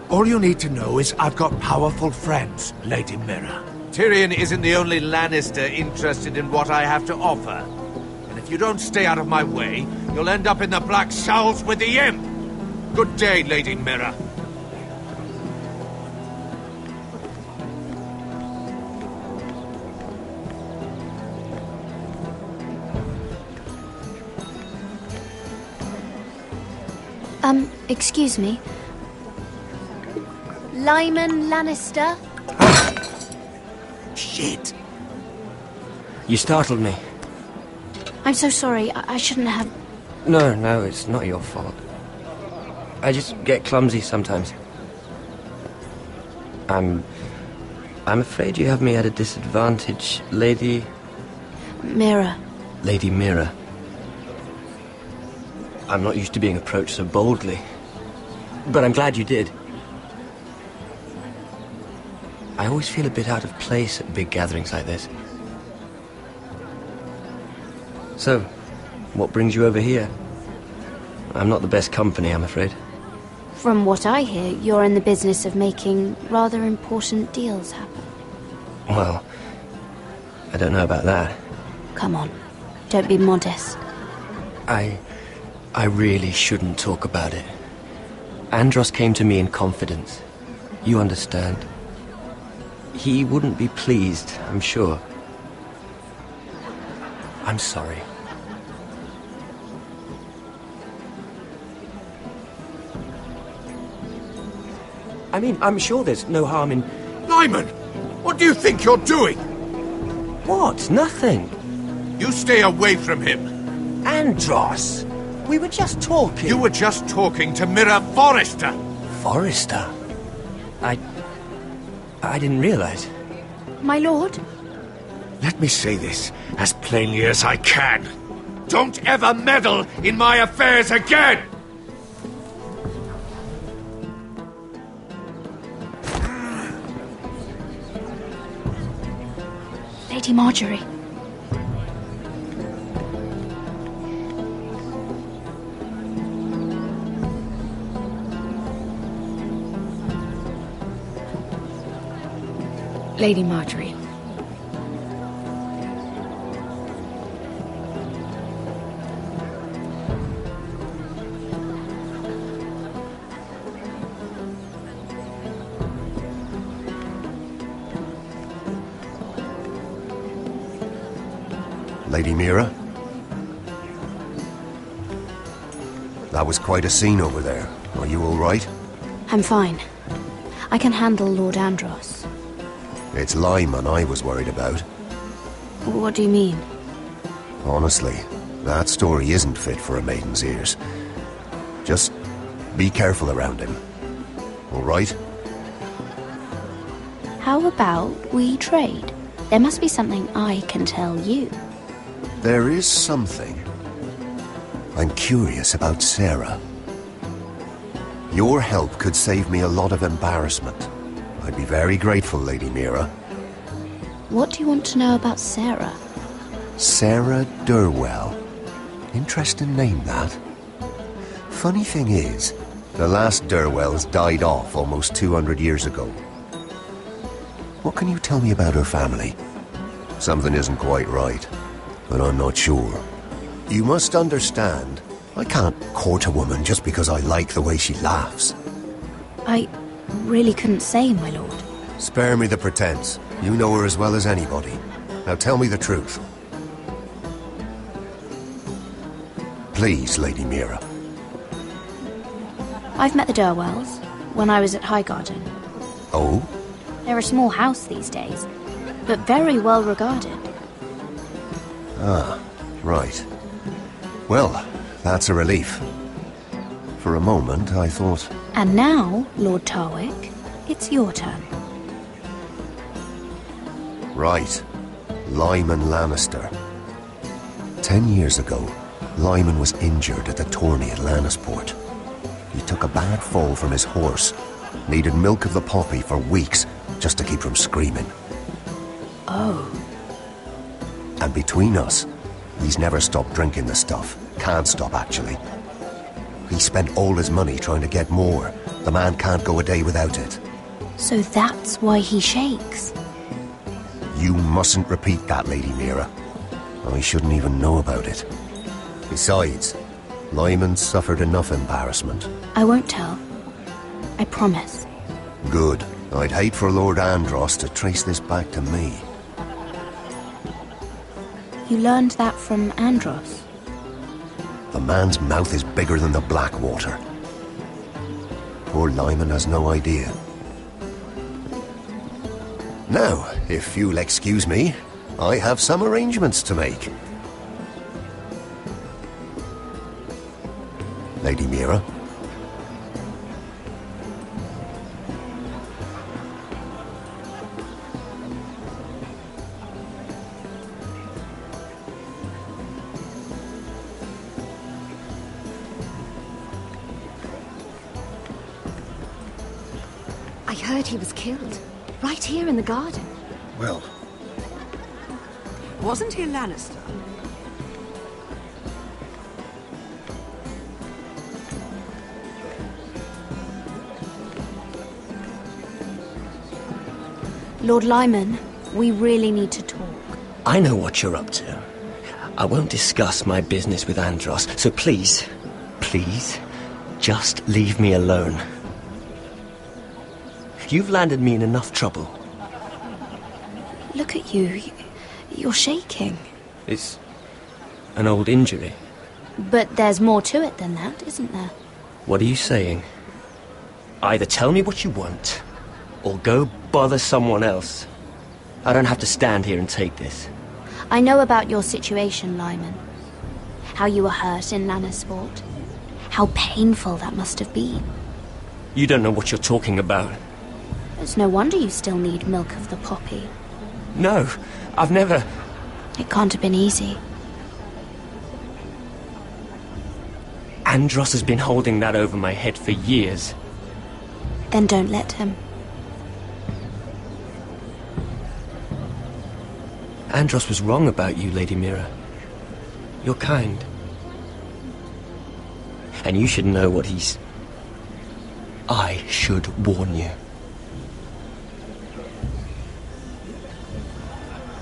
All you need to know is I've got powerful friends, Lady Mira. Tyrion isn't the only Lannister interested in what I have to offer. And if you don't stay out of my way, you'll end up in the Black Showls with the Imp. Good day, Lady Mira. Excuse me. Lyman Lannister? Shit. You startled me. I'm so sorry. I shouldn't have... No, it's not your fault. I just get clumsy sometimes. I'm afraid you have me at a disadvantage, Lady... Mira. Lady Mira. I'm not used to being approached so boldly. But I'm glad you did. I always feel a bit out of place at big gatherings like this. So, what brings you over here? I'm not the best company, I'm afraid. From what I hear, you're in the business of making rather important deals happen. Well, I don't know about that. Come on, don't be modest. I really shouldn't talk about it. Andros came to me in confidence. You understand. He wouldn't be pleased, I'm sure. I'm sorry. I mean, I'm sure there's no harm in... Lyman! What do you think you're doing? What? Nothing. You stay away from him. Andros! We were just talking. You were just talking to Mira Forrester. Forrester? I didn't realize. My lord? Let me say this as plainly as I can. Don't ever meddle in my affairs again! Lady Marjorie. Lady Marjorie. Lady Mira? That was quite a scene over there. Are you all right? I'm fine. I can handle Lord Andros. It's Lyman I was worried about. What do you mean? Honestly, that story isn't fit for a maiden's ears. Just be careful around him. All right? How about we trade? There must be something I can tell you. There is something. I'm curious about Sarah. Your help could save me a lot of embarrassment. I'd be very grateful, Lady Mira. What do you want to know about Sarah? Sarah Durwell. Interesting name, that. Funny thing is, the last Durwells died off almost 200 years ago. What can you tell me about her family? Something isn't quite right, but I'm not sure. You must understand, I can't court a woman just because I like the way she laughs. I really couldn't say, my lord. Spare me the pretense. You know her as well as anybody. Now tell me the truth. Please, Lady Mira. I've met the Durwells when I was at Highgarden. Oh? They're a small house these days, but very well regarded. Ah, right. Well, that's a relief. For a moment, I thought... And now, Lord Tarwick, it's your turn. Right. Lyman Lannister. 10 years ago, Lyman was injured at the tourney at Lannisport. He took a bad fall from his horse. Needed milk of the poppy for weeks just to keep from screaming. Oh. And between us, he's never stopped drinking the stuff. Can't stop, actually. He spent all his money trying to get more. The man can't go a day without it. So that's why he shakes. You mustn't repeat that, Lady Mira. I shouldn't even know about it. Besides, Lyman suffered enough embarrassment. I won't tell. I promise. Good. I'd hate for Lord Andros to trace this back to me. You learned that from Andros? The man's mouth is bigger than the Blackwater. Poor Lyman has no idea. Now, if you'll excuse me, I have some arrangements to make. Lady Mira? I heard he was killed. Right here in the garden. Well, wasn't he Lannister? Lord Lyman, we really need to talk. I know what you're up to. I won't discuss my business with Andros, so please, just leave me alone. You've landed me in enough trouble. Look at you. You're shaking. It's an old injury. But there's more to it than that, isn't there? What are you saying? Either tell me what you want, or go bother someone else. I don't have to stand here and take this. I know about your situation, Lyman. How you were hurt in Lannisport. How painful that must have been. You don't know what you're talking about. It's no wonder you still need milk of the poppy. No, I've never... It can't have been easy. Andros has been holding that over my head for years. Then don't let him. Andros was wrong about you, Lady Mira. You're kind. And you should know what he's... I should warn you.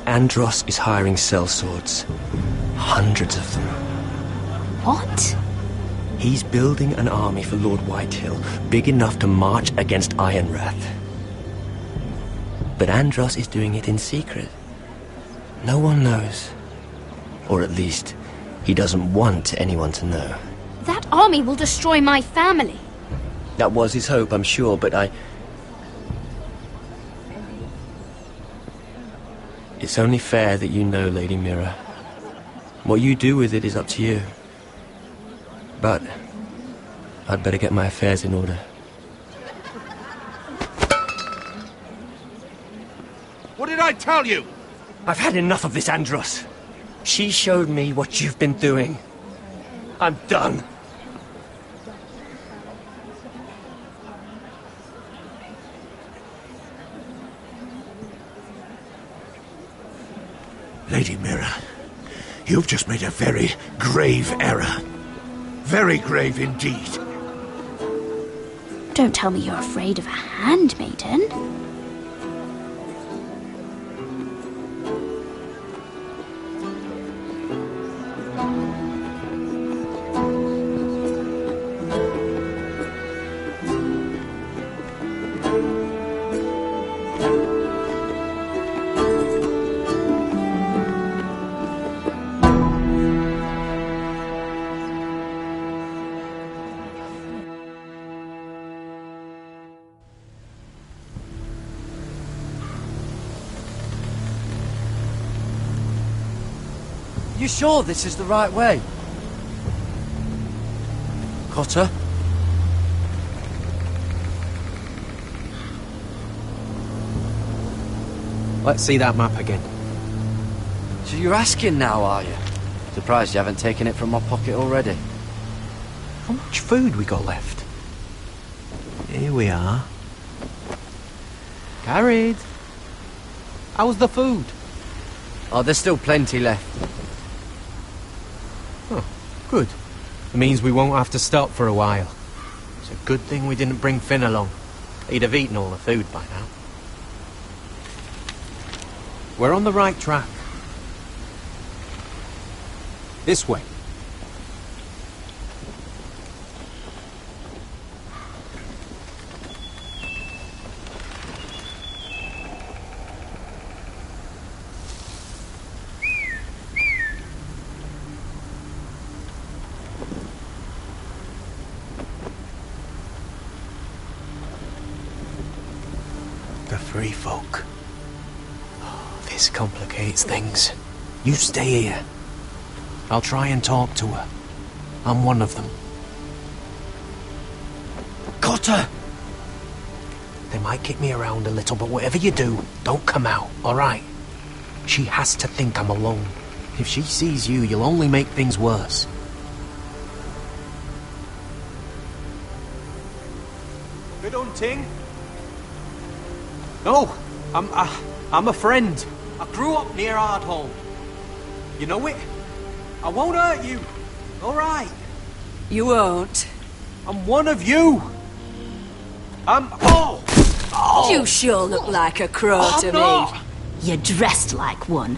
Andros is hiring sellswords. Hundreds of them. What? He's building an army for Lord Whitehill, big enough to march against Ironrath. But Andros is doing it in secret. No one knows. Or at least, he doesn't want anyone to know. That army will destroy my family. That was his hope, I'm sure, but It's only fair that you know, Lady Mira. What you do with it is up to you. But I'd better get my affairs in order. What did I tell you? I've had enough of this, Andros. She showed me what you've been doing. I'm done. Lady Mira, you've just made a very grave error. Very grave indeed. Don't tell me you're afraid of a handmaiden. You sure this is the right way? Cotter? Let's see that map again. So you're asking now, are you? Surprised you haven't taken it from my pocket already. How much food we got left? Here we are. Carried. How's the food? Oh, there's still plenty left. Oh, good. It means we won't have to stop for a while. It's a good thing we didn't bring Finn along. He'd have eaten all the food by now. We're on the right track. This way. The free folk. Oh, this complicates things. You stay here. I'll try and talk to her. I'm one of them. Cotter! They might kick me around a little, but whatever you do, don't come out, alright? She has to think I'm alone. If she sees you, you'll only make things worse. Good hunting. No, I'm a friend. I grew up near Ardhall. You know it? I won't hurt you. All right. You won't. I'm one of you. Oh! You sure look like a crow to not. me. You're dressed like one.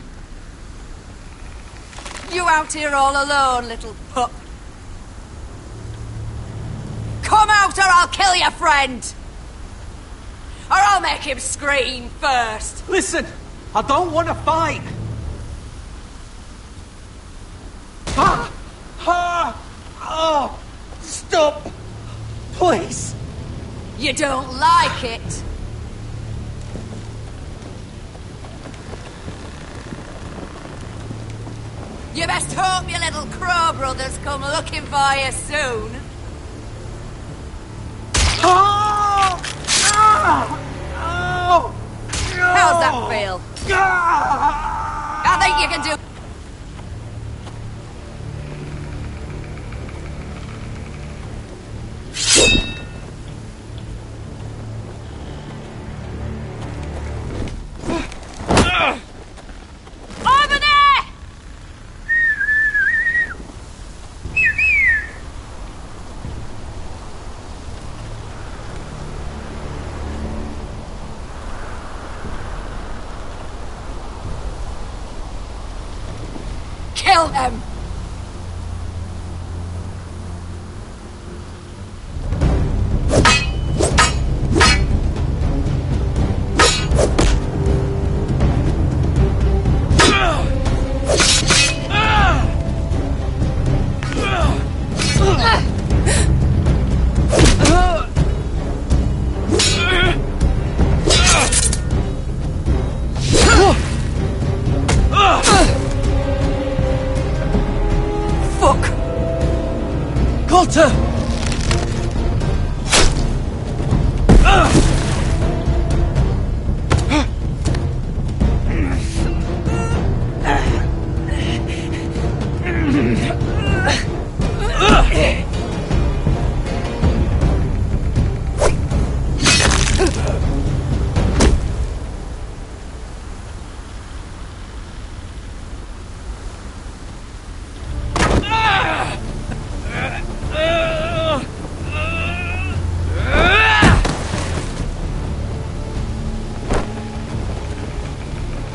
You out here all alone, little pup? Come out or I'll kill your friend! Or I'll make him scream first! Listen, I don't want to fight. Oh, stop! Please! You don't like it? You best hope your little crow brothers come looking for you soon. How's that feel? I think you can do... Over there! Kill them! Cotter!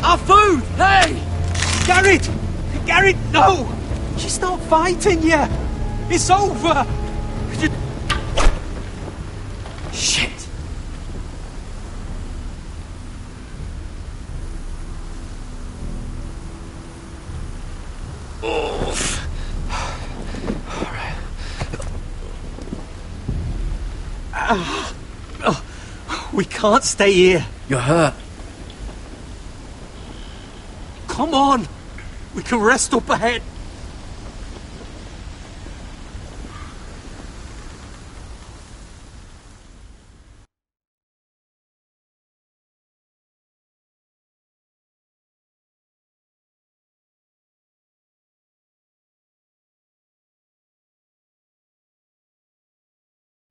Our food! Hey! Garrett! Garrett, no! She's not fighting yet! It's over! Shit! Oof. Alright. We can't stay here. You're hurt. Come on! We can rest up ahead.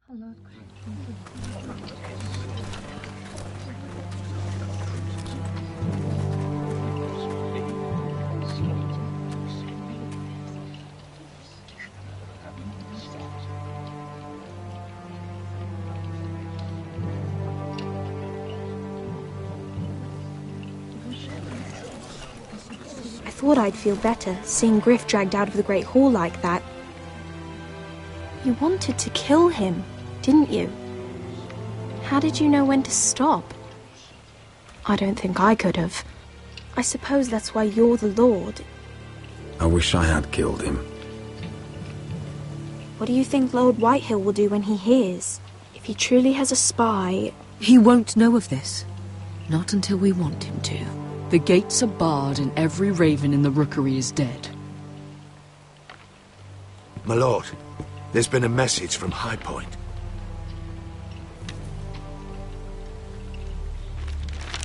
I thought I'd feel better, seeing Griff dragged out of the Great Hall like that. You wanted to kill him, didn't you? How did you know when to stop? I don't think I could have. I suppose that's why you're the Lord. I wish I had killed him. What do you think Lord Whitehill will do when he hears? If he truly has a spy... He won't know of this. Not until we want him to. The gates are barred and every raven in the rookery is dead. My lord, there's been a message from High Point.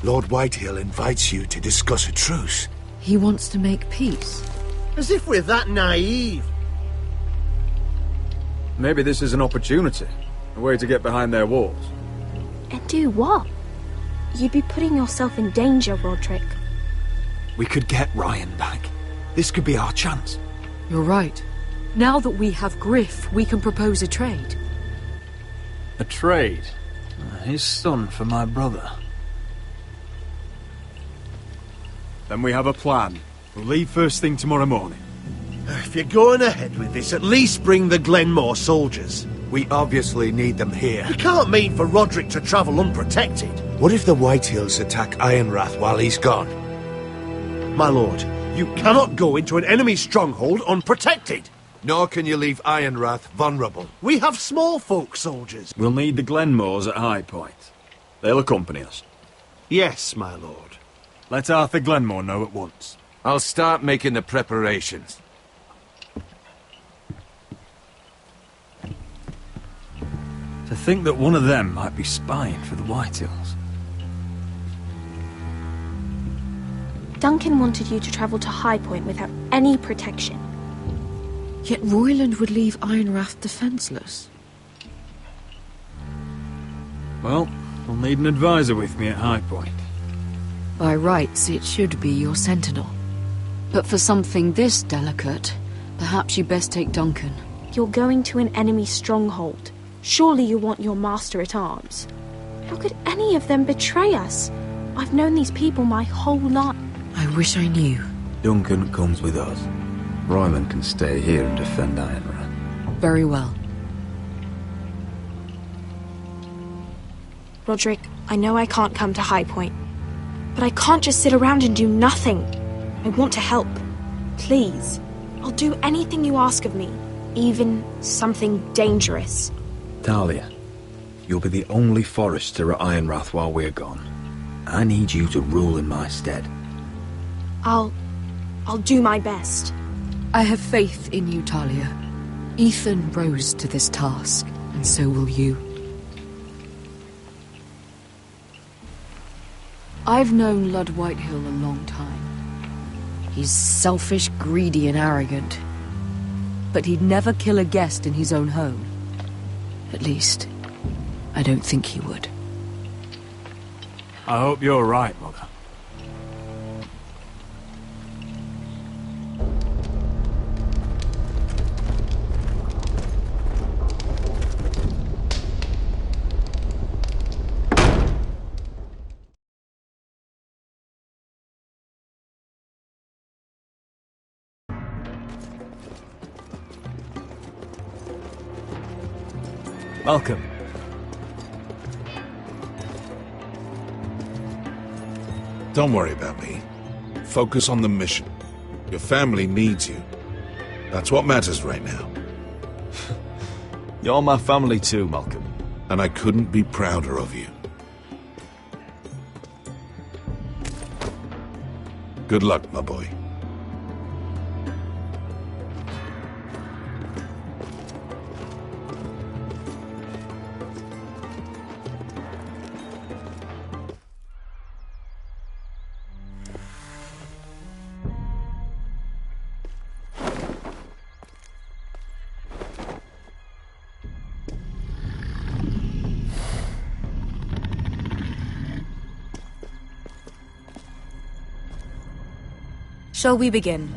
Lord Whitehill invites you to discuss a truce. He wants to make peace. As if we're that naive. Maybe this is an opportunity. A way to get behind their walls. And do what? You'd be putting yourself in danger, Roderick. We could get Ryan back. This could be our chance. You're right. Now that we have Griff, we can propose a trade. A trade? His son for my brother. Then we have a plan. We'll leave first thing tomorrow morning. If you're going ahead with this, at least bring the Glenmore soldiers. We obviously need them here. You can't mean for Roderick to travel unprotected. What if the Whitehills attack Ironrath while he's gone? My lord, you cannot go into an enemy stronghold unprotected. Nor can you leave Ironrath vulnerable. We have small folk soldiers. We'll need the Glenmores at High Point. They'll accompany us. Yes, my lord. Let Arthur Glenmore know at once. I'll start making the preparations. To think that one of them might be spying for the Whitehills. Duncan wanted you to travel to High Point without any protection. Yet Royland would leave Ironrath defenseless. Well, I'll need an advisor with me at High Point. By rights, it should be your sentinel. But for something this delicate, perhaps you best take Duncan. You're going to an enemy stronghold. Surely you want your master-at-arms. How could any of them betray us? I've known these people my whole life. I wish I knew. Duncan comes with us. Ryman can stay here and defend Ironrath. Very well. Roderick, I know I can't come to High Point, but I can't just sit around and do nothing. I want to help. Please. I'll do anything you ask of me, even something dangerous. Talia, you'll be the only Forester at Ironrath while we're gone. I need you to rule in my stead. I'll do my best. I have faith in you, Talia. Ethan rose to this task, and so will you. I've known Lud Whitehill a long time. He's selfish, greedy, and arrogant. But he'd never kill a guest in his own home. At least, I don't think he would. I hope you're right, Mother. Welcome. Don't worry about me. Focus on the mission. Your family needs you. That's what matters right now. You're my family too, Malcolm. And I couldn't be prouder of you. Good luck, my boy. Shall we begin?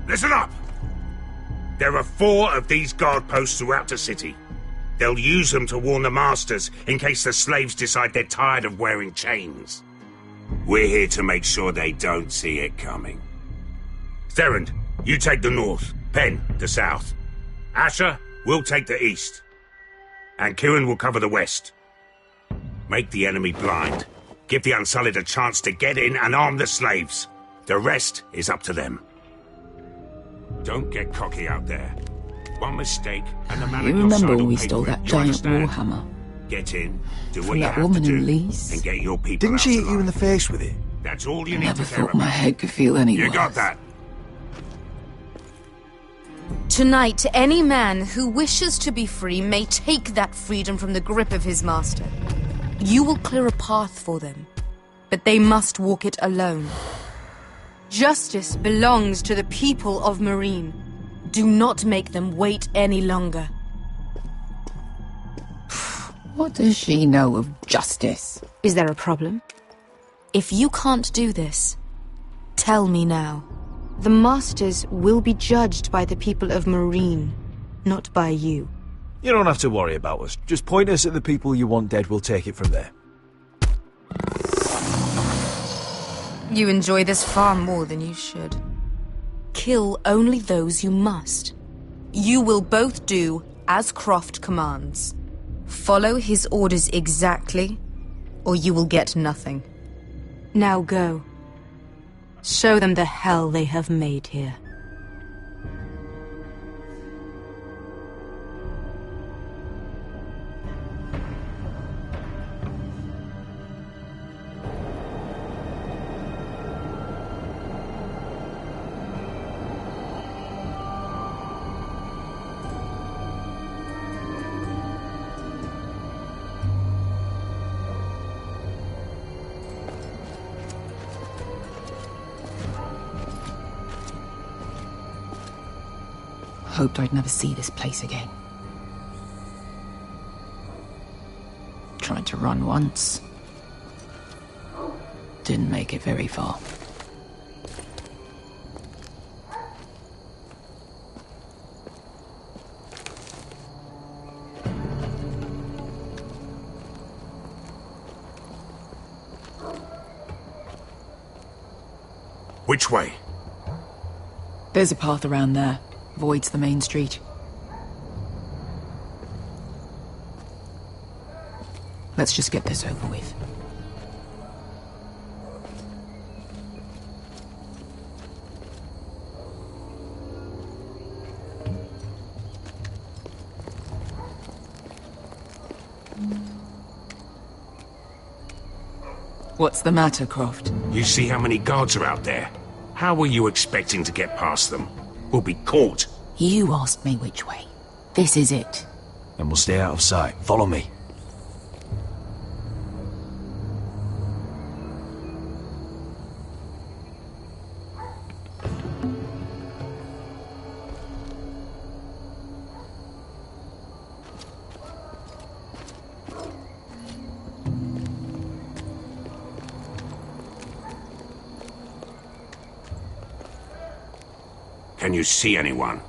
Listen up! There are 4 of these guard posts throughout the city. They'll use them to warn the masters in case the slaves decide they're tired of wearing chains. We're here to make sure they don't see it coming. Therend, you take the north. Penn, the south. Asher, we'll take the east. And Kieran will cover the west. Make the enemy blind. Give the Unsullied a chance to get in and arm the slaves. The rest is up to them. Don't get cocky out there. One mistake and the man You on your remember side when will we pay stole for it. that You giant understand? warhammer? Get in, do From what you that have woman to in do, Lee's? and get your people Didn't out she hit alive. you in the face with it? That's all you need Never to care thought my about. head could feel any You worse. got that? Tonight, any man who wishes to be free may take that freedom from the grip of his master. You will clear a path for them, but they must walk it alone. Justice belongs to the people of Meereen. Do not make them wait any longer. What does she know of justice? Is there a problem? If you can't do this, tell me now. The Masters will be judged by the people of Meereen, not by you. You don't have to worry about us. Just point us at the people you want dead, we'll take it from there. You enjoy this far more than you should. Kill only those you must. You will both do as Croft commands. Follow his orders exactly, or you will get nothing. Now go. Show them the hell they have made here. Hoped I'd never see this place again. Tried to run once. Didn't make it very far. Which way? There's a path around there. Avoids the main street. Let's just get this over with. What's the matter, Croft? You see how many guards are out there? How were you expecting to get past them? We'll be caught. You asked me which way. This is it. Then we'll stay out of sight. Follow me. Can you see anyone?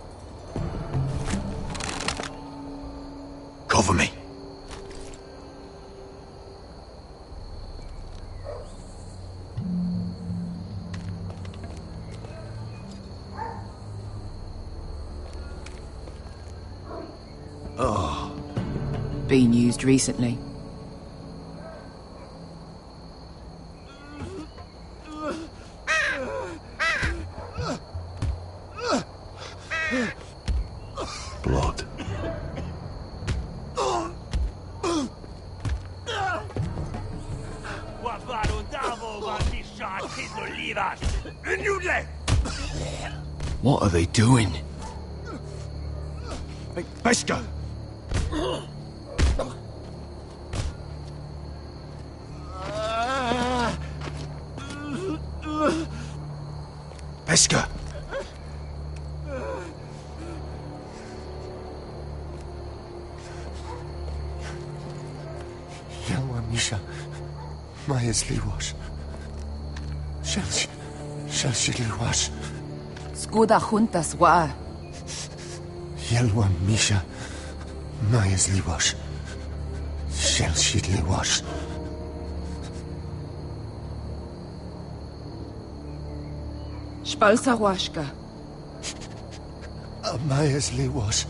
Cover me. Oh. Been used recently. Blood. What are they doing? Hey, Beskha! Beskha! Yalwa Misha, Maya's Liwash. Shelshidliwash. Skuda juntas wa. Yelwa Misha. Mayasliwash. Shelshidliwash. Spalsa washka. Mayasliwash.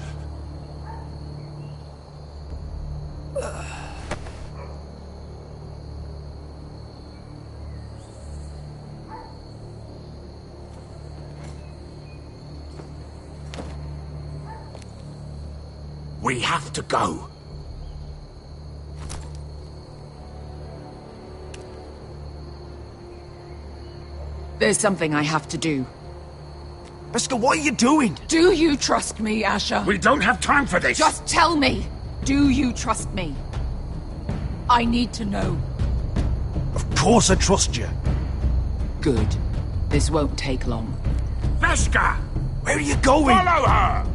We have to go. There's something I have to do. Beskha, what are you doing? Do you trust me, Asher? We don't have time for this. Just tell me. Do you trust me? I need to know. Of course I trust you. Good. This won't take long. Beskha! Where are you going? Follow her!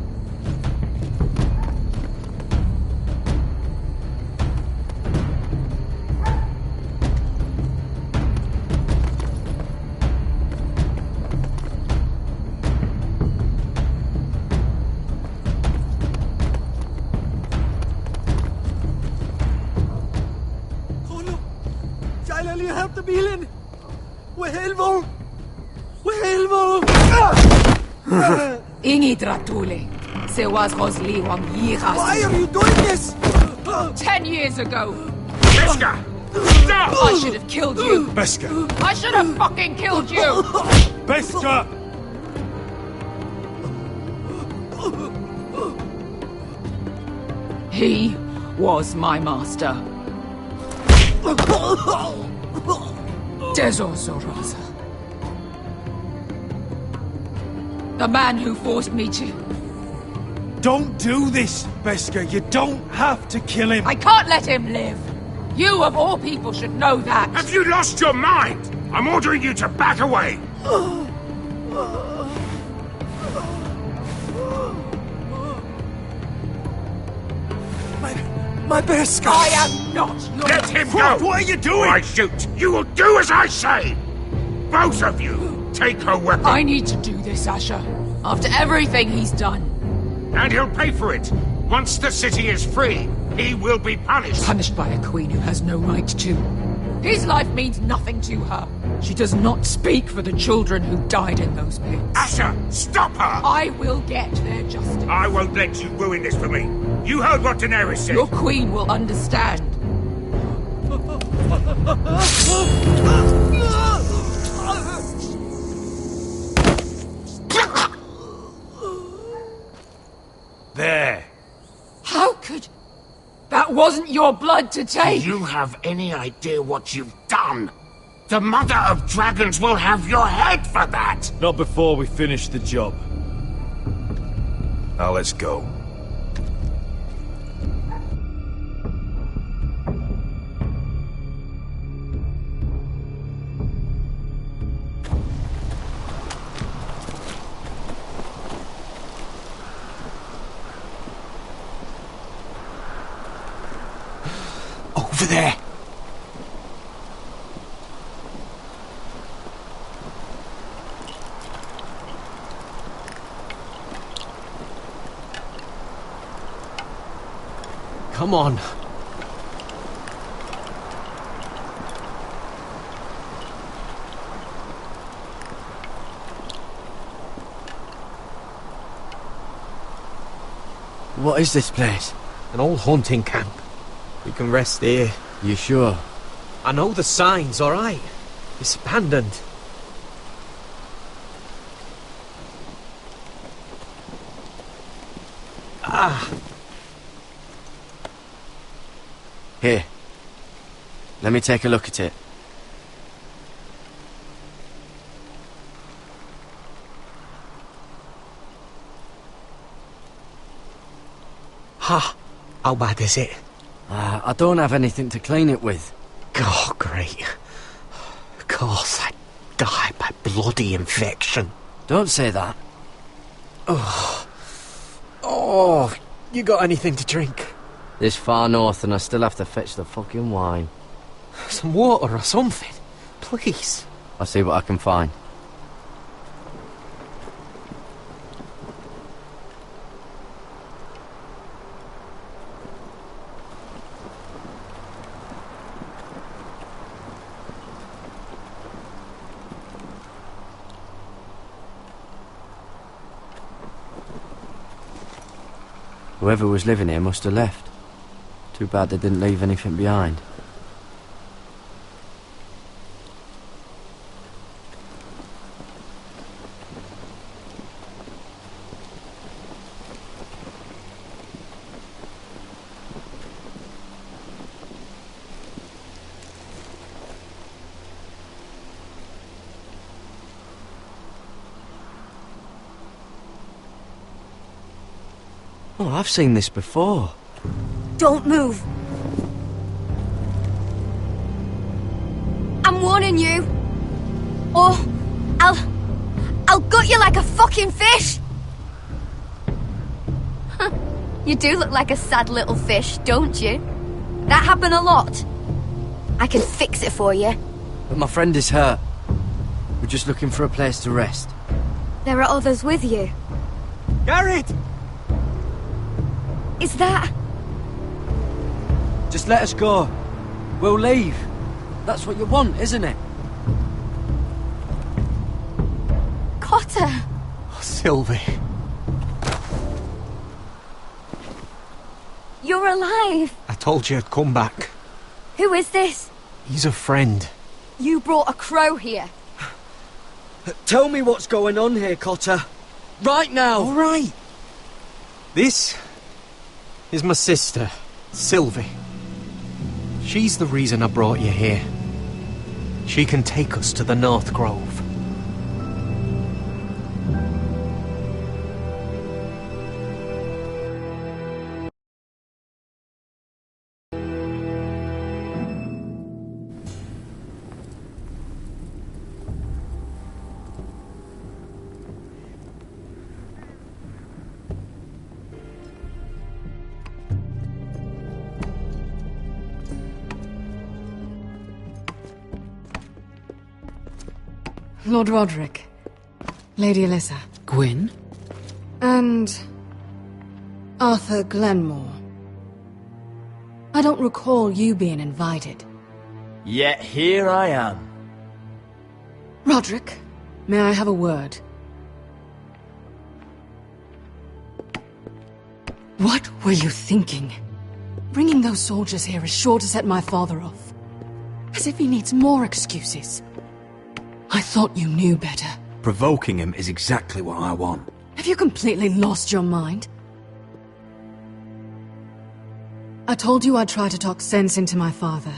Ingi Dratule. Se was Rosli Wang Yiras. Why are you doing this? 10 years ago. Beskha! Stop! I should have killed you. Beskha! I should have fucking killed you. Beskha! He was my master. Dezor Zoraza. The man who forced me to... Don't do this, Beskha. You don't have to kill him. I can't let him live. You, of all people, should know that. Have you lost your mind? I'm ordering you to back away. My Beskha! I am not your... Let him go! What are you doing? Or I shoot. You will do as I say. Both of you, take her weapon. I need to do this, Asher. After everything he's done. And he'll pay for it. Once the city is free, he will be punished. Punished by a queen who has no right to. His life means nothing to her. She does not speak for the children who died in those pits. Asher, stop her! I will get their justice. I won't let you ruin this for me. You heard what Daenerys said. Your queen will understand. There. How could... That wasn't your blood to take! Do you have any idea what you've done? The Mother of Dragons will have your head for that! Not before we finish the job. Now let's go. Over there. Come on. What is this place? An old hunting camp. We can rest here. You sure? I know the signs, alright? It's abandoned. Ah. Here. Let me take a look at it. Ha! How bad is it? I don't have anything to clean it with. Oh, great. Of course, I died by bloody infection. Don't say that. Oh, you got anything to drink? This far north and I still have to fetch the fucking wine. Some water or something, please. I'll see what I can find. Whoever was living here must have left. Too bad they didn't leave anything behind. Oh, I've seen this before. Don't move. I'm warning you. Or I'll gut you like a fucking fish. You do look like a sad little fish, don't you? That happen a lot. I can fix it for you. But my friend is hurt. We're just looking for a place to rest. There are others with you. Garrett! Is that... Just let us go. We'll leave. That's what you want, isn't it? Cotter! Oh, Sylvie. You're alive! I told you I'd come back. Who is this? He's a friend. You brought a crow here. Tell me what's going on here, Cotter. Right now! All right. This is my sister, Sylvie. She's the reason I brought you here. She can take us to the North Grove. Lord Roderick, Lady Alyssa. Gwyn? And... Arthur Glenmore. I don't recall you being invited. Yet here I am. Roderick, may I have a word? What were you thinking? Bringing those soldiers here is sure to set my father off. As if he needs more excuses. I thought you knew better. Provoking him is exactly what I want. Have you completely lost your mind? I told you I'd try to talk sense into my father.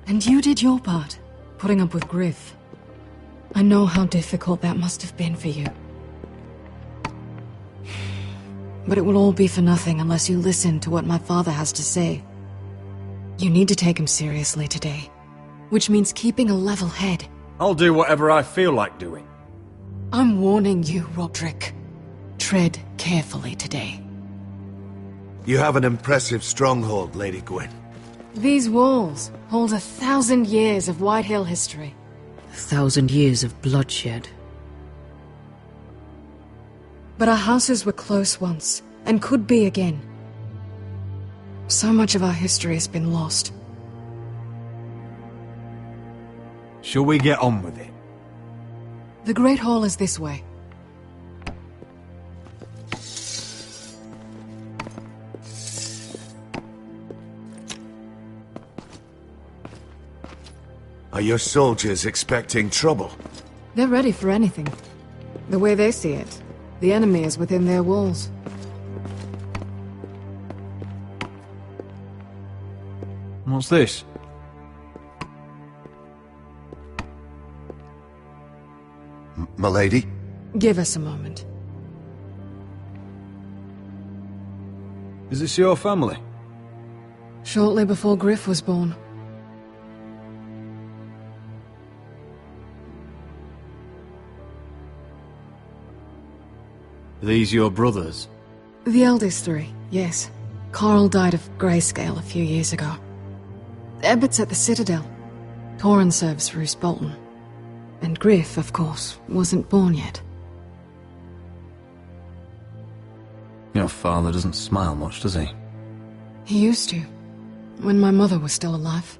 And you did your part, putting up with Griff. I know how difficult that must have been for you. But it will all be for nothing unless you listen to what my father has to say. You need to take him seriously today. Which means keeping a level head. I'll do whatever I feel like doing. I'm warning you, Roderick. Tread carefully today. You have an impressive stronghold, Lady Gwyn. These walls hold 1,000 years of Whitehill history. 1,000 years of bloodshed. But our houses were close once, and could be again. So much of our history has been lost. Shall we get on with it? The Great Hall is this way. Are your soldiers expecting trouble? They're ready for anything. The way they see it, the enemy is within their walls. What's this? Milady? Give us a moment. Is this your family? Shortly before Griff was born. Are these your brothers? The eldest three, yes. Carl died of grayscale a few years ago. Ebbert's at the Citadel. Torrin serves Roose Bolton. And Griff, of course, wasn't born yet. Your father doesn't smile much, does he? He used to, when my mother was still alive.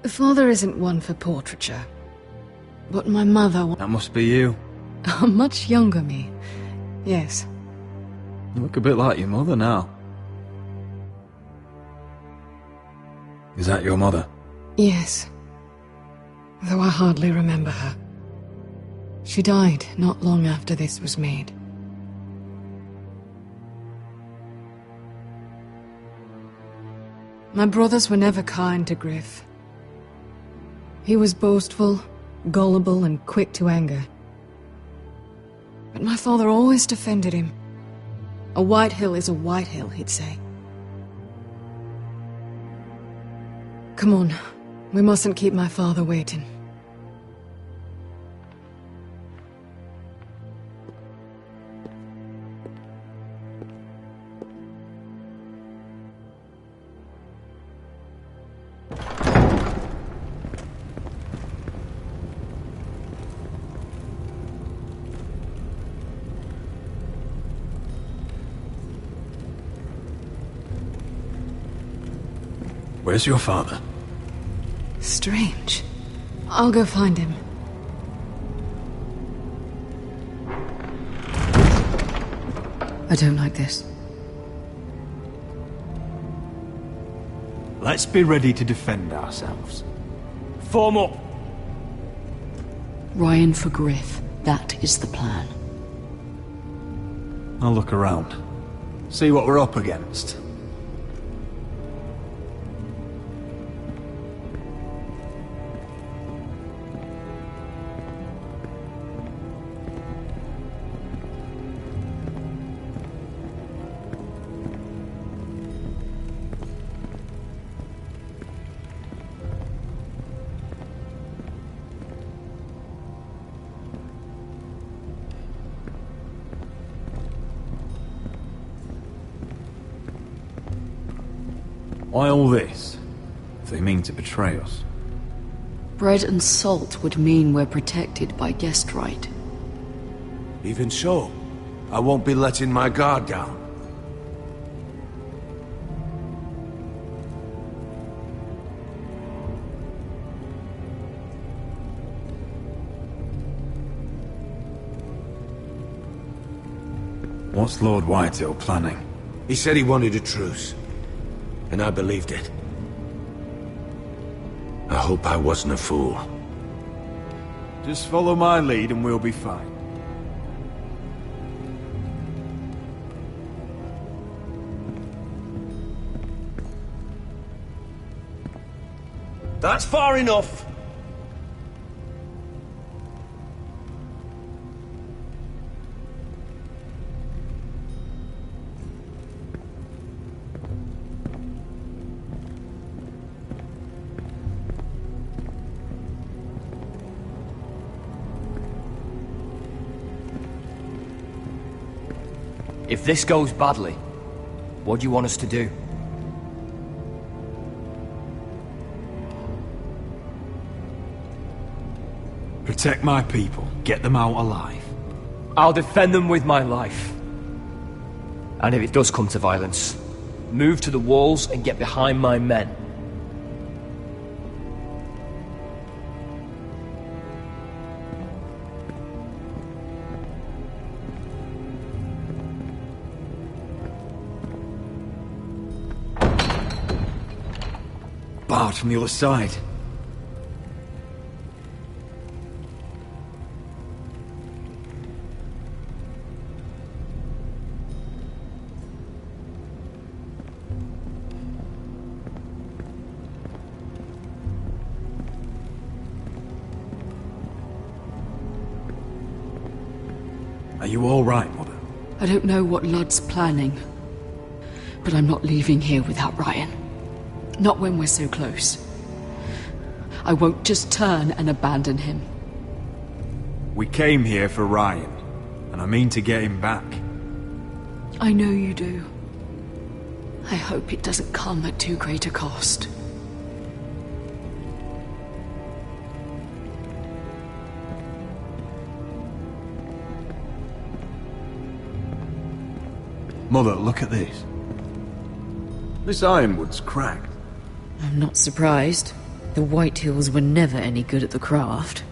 Father isn't one for portraiture, but my mother... That must be you. A much younger me. Yes. You look a bit like your mother now. Is that your mother? Yes. Though I hardly remember her. She died not long after this was made. My brothers were never kind to Griff. He was boastful, gullible, and quick to anger. But my father always defended him. A Whitehill is a Whitehill, he'd say. Come on, we mustn't keep my father waiting. Where's your father? Strange. I'll go find him. I don't like this. Let's be ready to defend ourselves. Form up! Ryan for Griff. That is the plan. I'll look around. See what we're up against. Why all this? If they mean to betray us. Bread and salt would mean we're protected by guest right. Even so, I won't be letting my guard down. What's Lord Whitehill planning? He said he wanted a truce. And I believed it. I hope I wasn't a fool. Just follow my lead and we'll be fine. That's far enough! If this goes badly, what do you want us to do? Protect my people. Get them out alive. I'll defend them with my life. And if it does come to violence, move to the walls and get behind my men. Barred from the other side. Are you all right, Mother? I don't know what Ludd's planning, but I'm not leaving here without Ryan. Not when we're so close. I won't just turn and abandon him. We came here for Ryan, and I mean to get him back. I know you do. I hope it doesn't come at too great a cost. Mother, look at this. This ironwood's cracked. I'm not surprised. The Whitehills were never any good at the craft.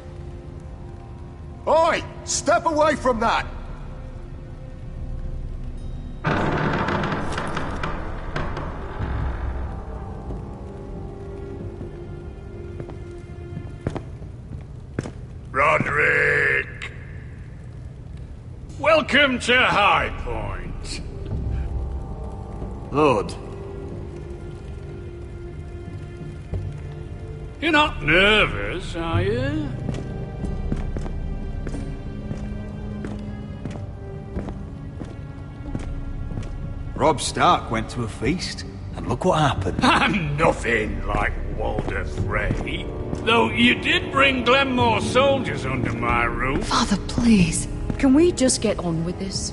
Oi! Step away from that! Roderick! Welcome to High Point. Lord. You're not nervous, are you? Robb Stark went to a feast, and look what happened. I'm nothing like Walder Frey. Though you did bring Glenmore soldiers under my roof. Father, please. Can we just get on with this?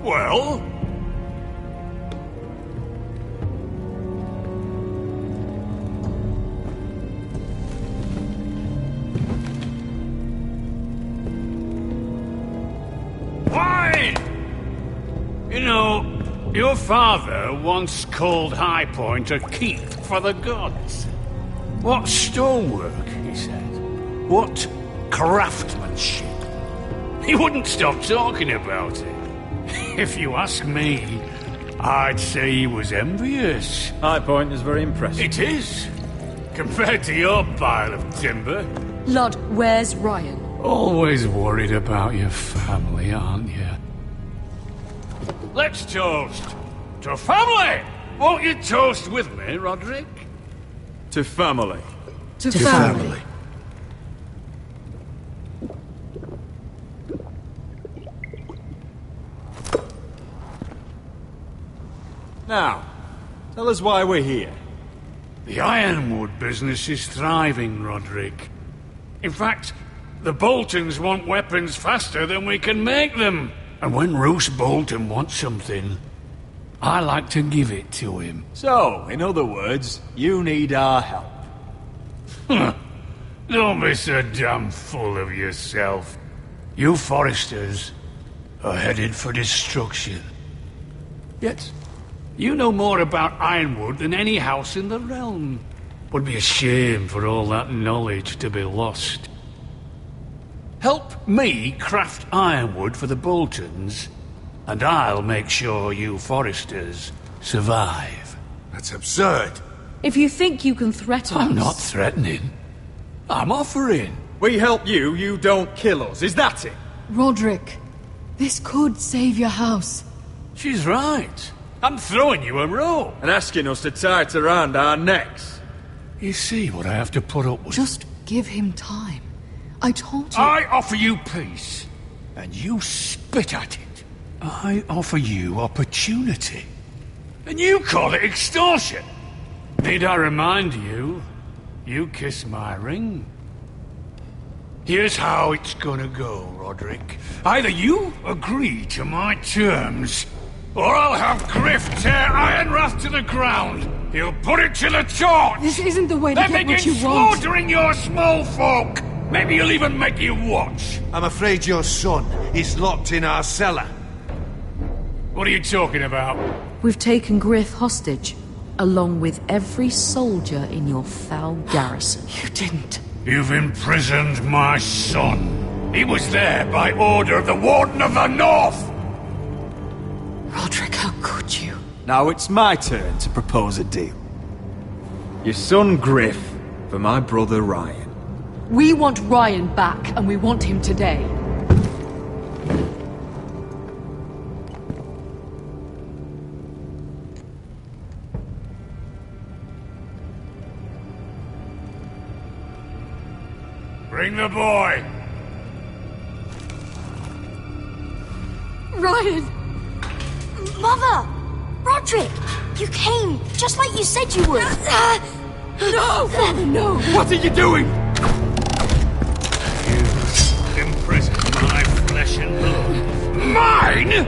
Well? Why? You know, your father once called High Point a keep for the gods. What stonework, he said. What craftsmanship. He wouldn't stop talking about it. If you ask me, I'd say he was envious. High Point is very impressive. It is. Compared to your pile of timber. Lord, where's Ryan? Always worried about your family, aren't you? Let's toast to family! Won't you toast with me, Roderick? To family. To family. Now, tell us why we're here. The Ironwood business is thriving, Roderick. In fact, the Boltons want weapons faster than we can make them. And when Roose Bolton wants something, I like to give it to him. So, in other words, you need our help. Don't be so damn full of yourself. You Forresters are headed for destruction. Yet, you know more about Ironwood than any house in the realm. Would be a shame for all that knowledge to be lost. Help me craft ironwood for the Boltons, and I'll make sure you Forresters survive. That's absurd. If you think you can threaten us... I'm not threatening. I'm offering. We help you, you don't kill us. Is that it? Roderick, this could save your house. She's right. I'm throwing you a rope. And asking us to tie it around our necks. You see what I have to put up with? Just give him time. I told you... I offer you peace, and you spit at it. I offer you opportunity, and you call it extortion. Need I remind you, you kiss my ring? Here's how it's gonna go, Roderick. Either you agree to my terms, or I'll have Griff tear Ironrath to the ground. He'll put it to the torch. This isn't the way to then get what begin you want. slaughtering your small folk. Maybe he'll even make you watch. I'm afraid your son is locked in our cellar. What are you talking about? We've taken Griff hostage, along with every soldier in your foul garrison. You didn't. You've imprisoned my son. He was there by order of the Warden of the North. Roderick, how could you? Now it's my turn to propose a deal. Your son Griff for my brother Ryan. We want Ryan back, and we want him today. Bring the boy. Ryan! Mother! Roderick! You came, just like you said you would. No! Father, no! What are you doing? Imprison my flesh and blood. Mine?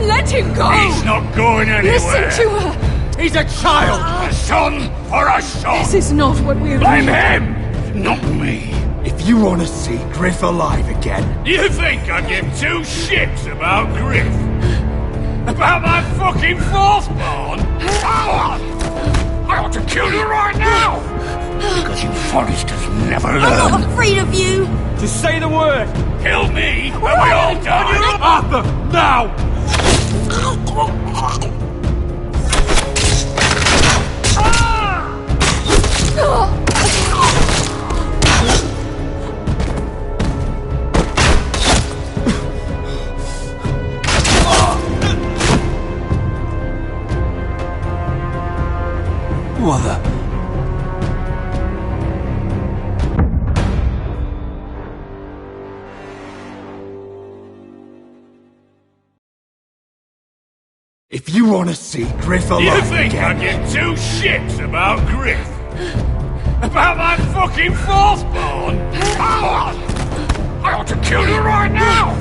Let him go! He's not going anywhere. Listen to her! He's a child! A son for a son! This is not what we Blame agreed. him, not me. If you want to see Griff alive again... You think I give two shits about Griff? About my fucking fourth born? I ought to kill you right now! Because you Forresters never learn. I'm not afraid of you! Just say the word! Kill me, and we all die! Arthur, now! Mother. If you want to see Griff alive You think again... I give two shits about Griff? About my fucking fourthborn? I ought to kill you right now!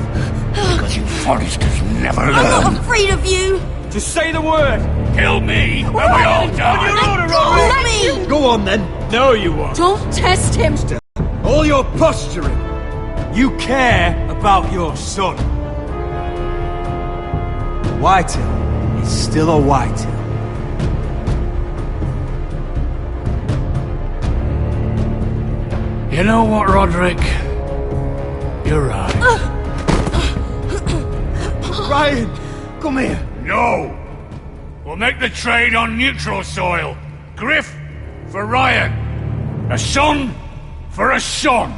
Because you Forresters never learn. I'm not afraid of you! Just say the word! Kill me, and we all die! Let me! Go on then. No, you won't. Don't test him! All your posturing. You care about your son. Whitehill is still a Whitehill. You know what, Roderick? You're right. Ryan, come here. No! We'll make the trade on neutral soil. Griff for Ryan. A son for a son.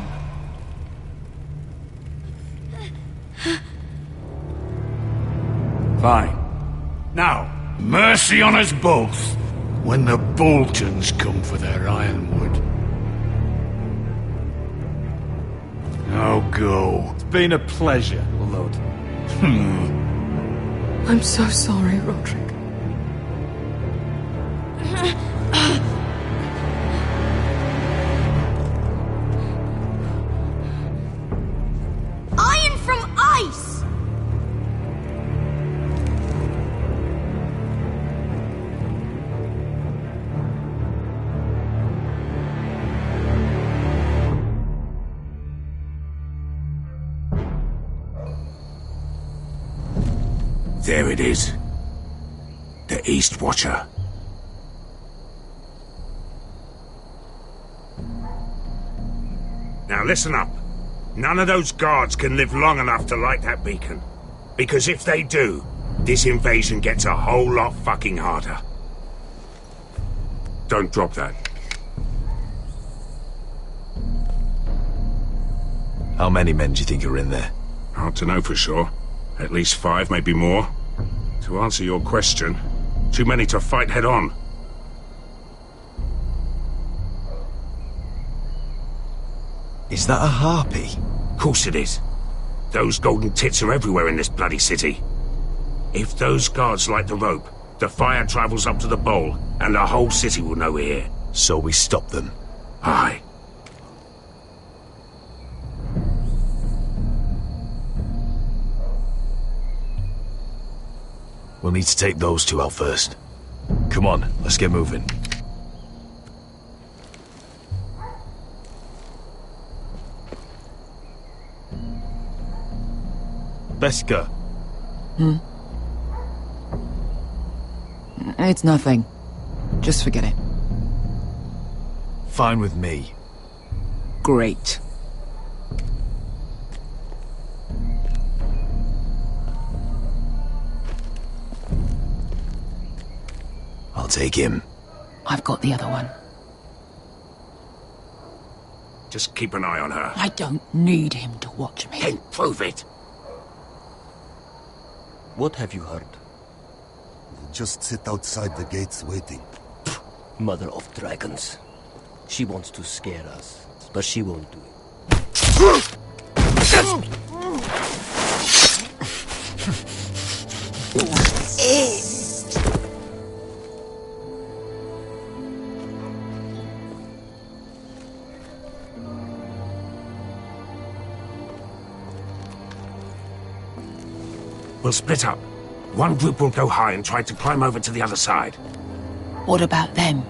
Fine. Now, mercy on us both when the Boltons come for their ironwood. Now go. It's been a pleasure, Lord. I'm so sorry, Roderick. Iron from ice! There it is. The East Watcher. Now listen up. None of those guards can live long enough to light that beacon. Because if they do, this invasion gets a whole lot fucking harder. Don't drop that. How many men do you think are in there? Hard to know for sure. At least 5, maybe more. To answer your question, too many to fight head on. Is that a harpy? Of course it is. Those golden tits are everywhere in this bloody city. If those guards light the rope, the fire travels up to the bowl, and the whole city will know we're here. So we stop them? Aye. We'll need to take those two out first. Come on, let's get moving. Beskha. It's nothing. Just forget it. Fine with me. Great. I'll take him. I've got the other one. Just keep an eye on her. I don't need him to watch me. Then prove it. What have you heard? Just sit outside the gates waiting. Mother of Dragons. She wants to scare us, but she won't do it. We'll split up. One group will go high and try to climb over to the other side. What about them?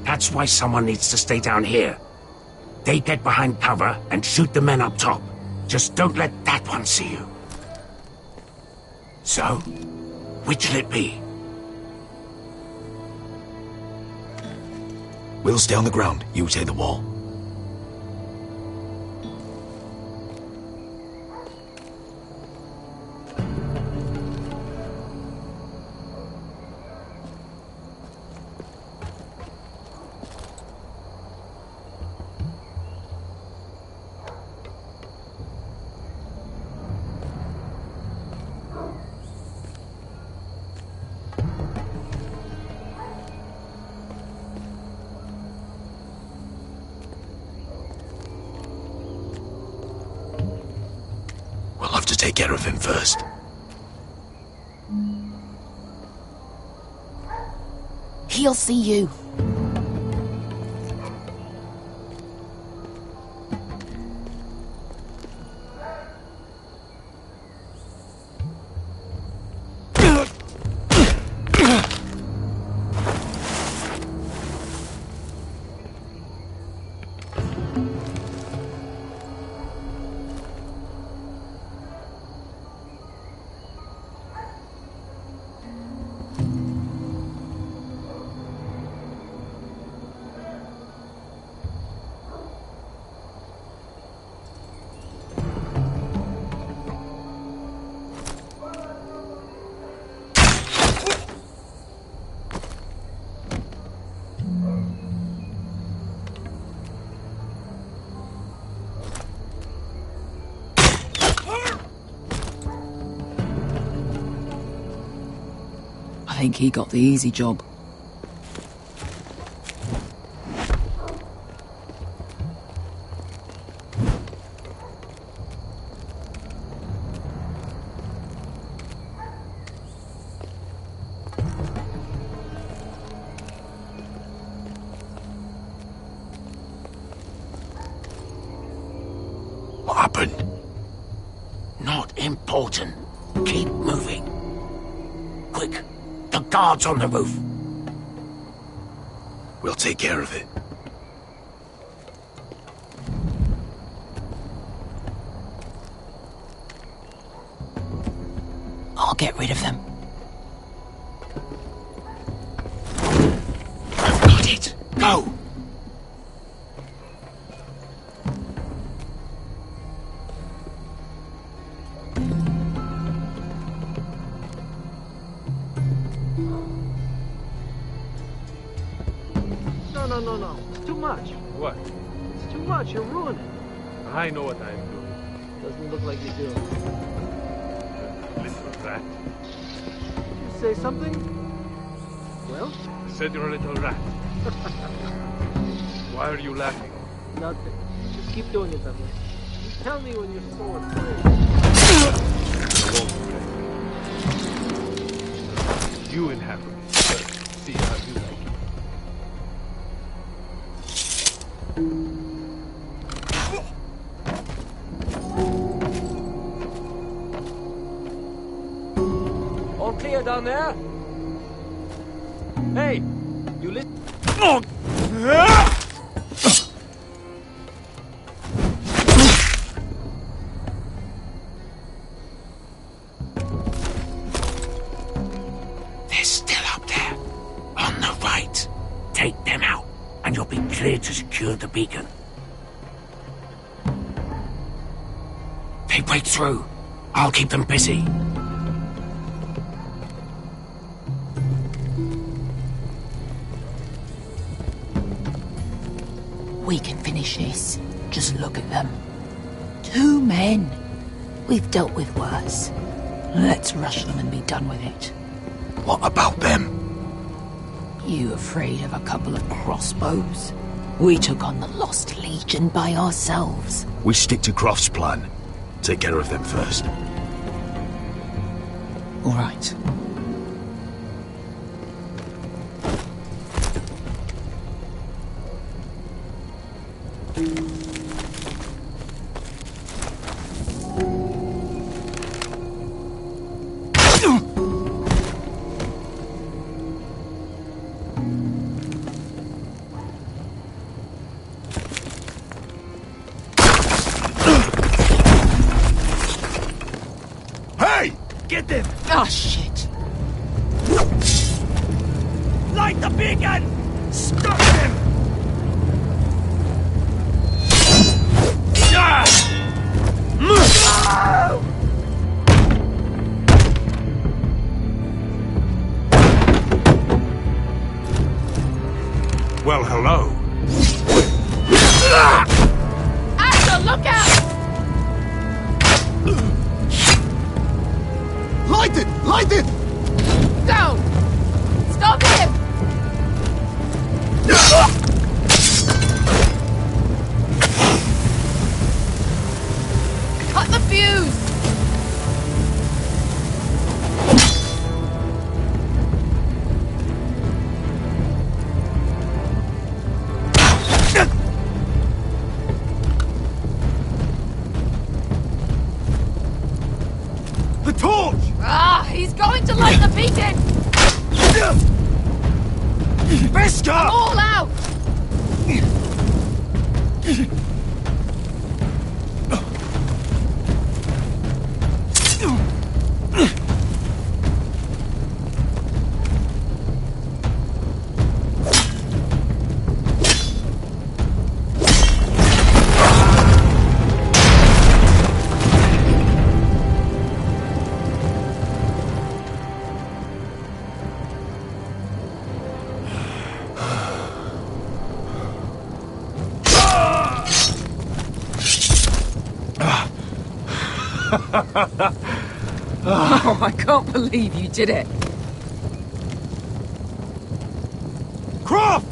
That's why someone needs to stay down here. They get behind cover and shoot the men up top. Just don't let that one see you. So, which'll it be? We'll stay on the ground. You take the wall. to take care of him first. He'll see you. I think he got the easy job. What happened? Not important. Keep moving. Quick, the guard's on the roof. We'll take care of it. I'll get rid of them. I've got it. Go! No. It's too much. What? It's too much. You're ruining it. I know what I'm doing. Doesn't look like you do. Little rat. You say something? Well? I said you're a little rat. Why are you laughing? Nothing. Just keep doing it that way. You tell me when you're so afraid. You inhabit it. See how you like it. All clear down there? Hey, you listen. They're still up there. On the right. Take them out, and you'll be clear to secure the beacon. They break through. I'll keep them busy. We can finish this. Just look at them. 2 men. We've dealt with worse. Let's rush them and be done with it. What about them? You afraid of a couple of crossbows? We took on the Lost Legion by ourselves. We stick to Croft's plan. Take care of them first. All right. Hey! Get them! Oh, shit. Light the beacon! Stop them! Well, hello. Asher, look out! Light it! Light it! Don't! Stop him! Cut the fuse! torch! Ah, he's going to light the beacon! Visca! I'm all out! Oh, I can't believe you did it. Croft!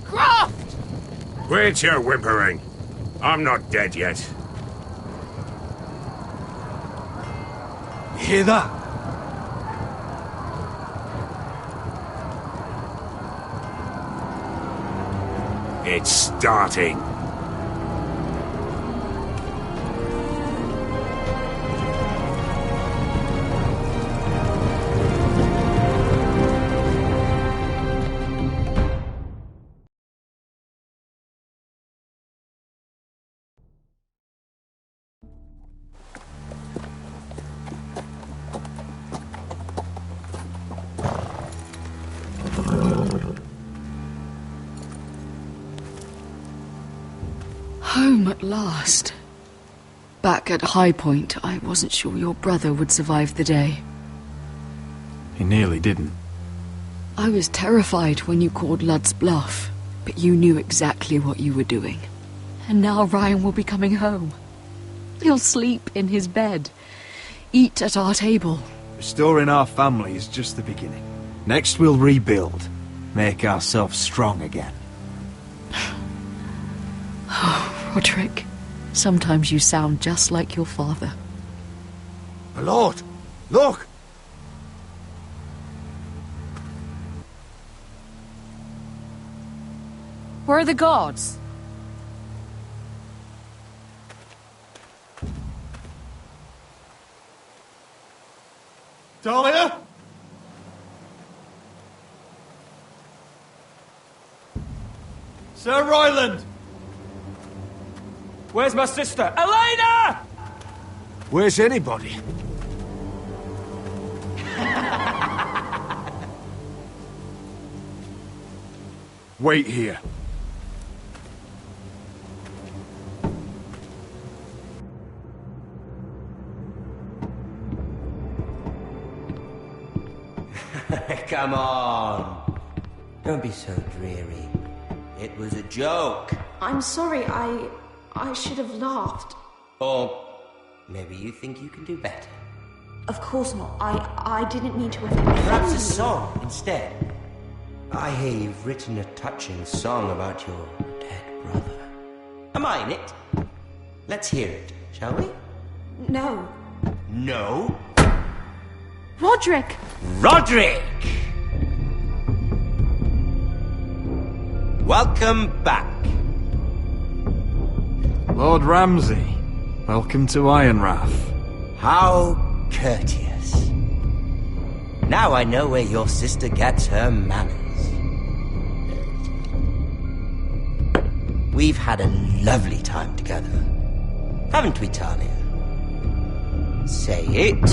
Croft! Quit your whimpering. I'm not dead yet. You hear that? It's starting. Home at last. Back at High Point, I wasn't sure your brother would survive the day. He nearly didn't. I was terrified when you called Ludd's bluff, but you knew exactly what you were doing. And now Ryan will be coming home. He'll sleep in his bed, eat at our table. Restoring our family is just the beginning. Next we'll rebuild, make ourselves strong again. Oh, Roderick, sometimes you sound just like your father. My lord, look! Where are the guards? Talia? Sir Royland! Where's my sister? Elena! Where's anybody? Wait here. Come on. Don't be so dreary. It was a joke. I'm sorry, I should have laughed. Or maybe you think you can do better. Of course not. I didn't mean to offend Perhaps a you. song instead. I hear you've written a touching song about your dead brother. Am I in it? Let's hear it, shall we? No. No? Roderick! Roderick! Welcome back. Lord Ramsay, welcome to Ironrath. How courteous. Now I know where your sister gets her manners. We've had a lovely time together. Haven't we, Talia? Say it.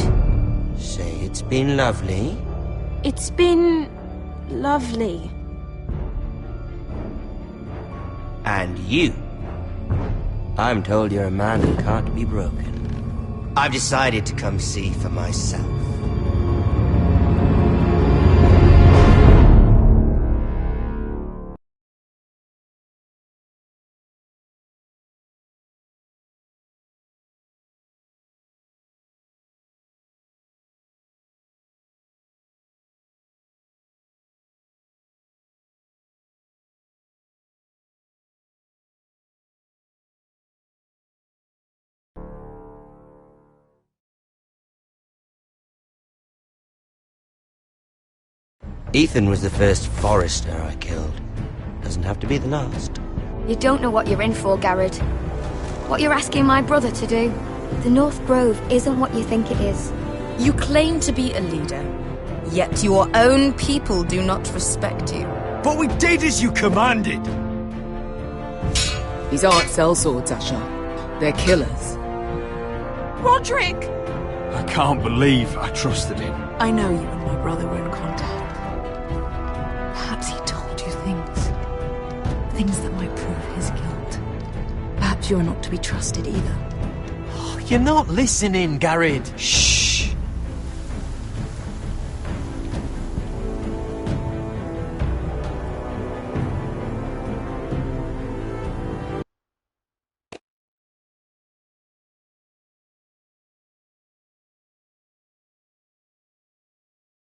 Say it's been lovely. It's been lovely. And you. I'm told you're a man who can't be broken. I've decided to come see for myself. Ethan was the first Forrester I killed. Doesn't have to be the last. You don't know what you're in for, Garrett. What you're asking my brother to do. The North Grove isn't what you think it is. You claim to be a leader, yet your own people do not respect you. But we did as you commanded! These aren't sellswords, Asher. They're killers. Roderick! I can't believe I trusted him. I know you and my brother were in contact. Perhaps he told you things. Things that might prove his guilt. Perhaps you are not to be trusted either. You're not listening, Garrett. Shh!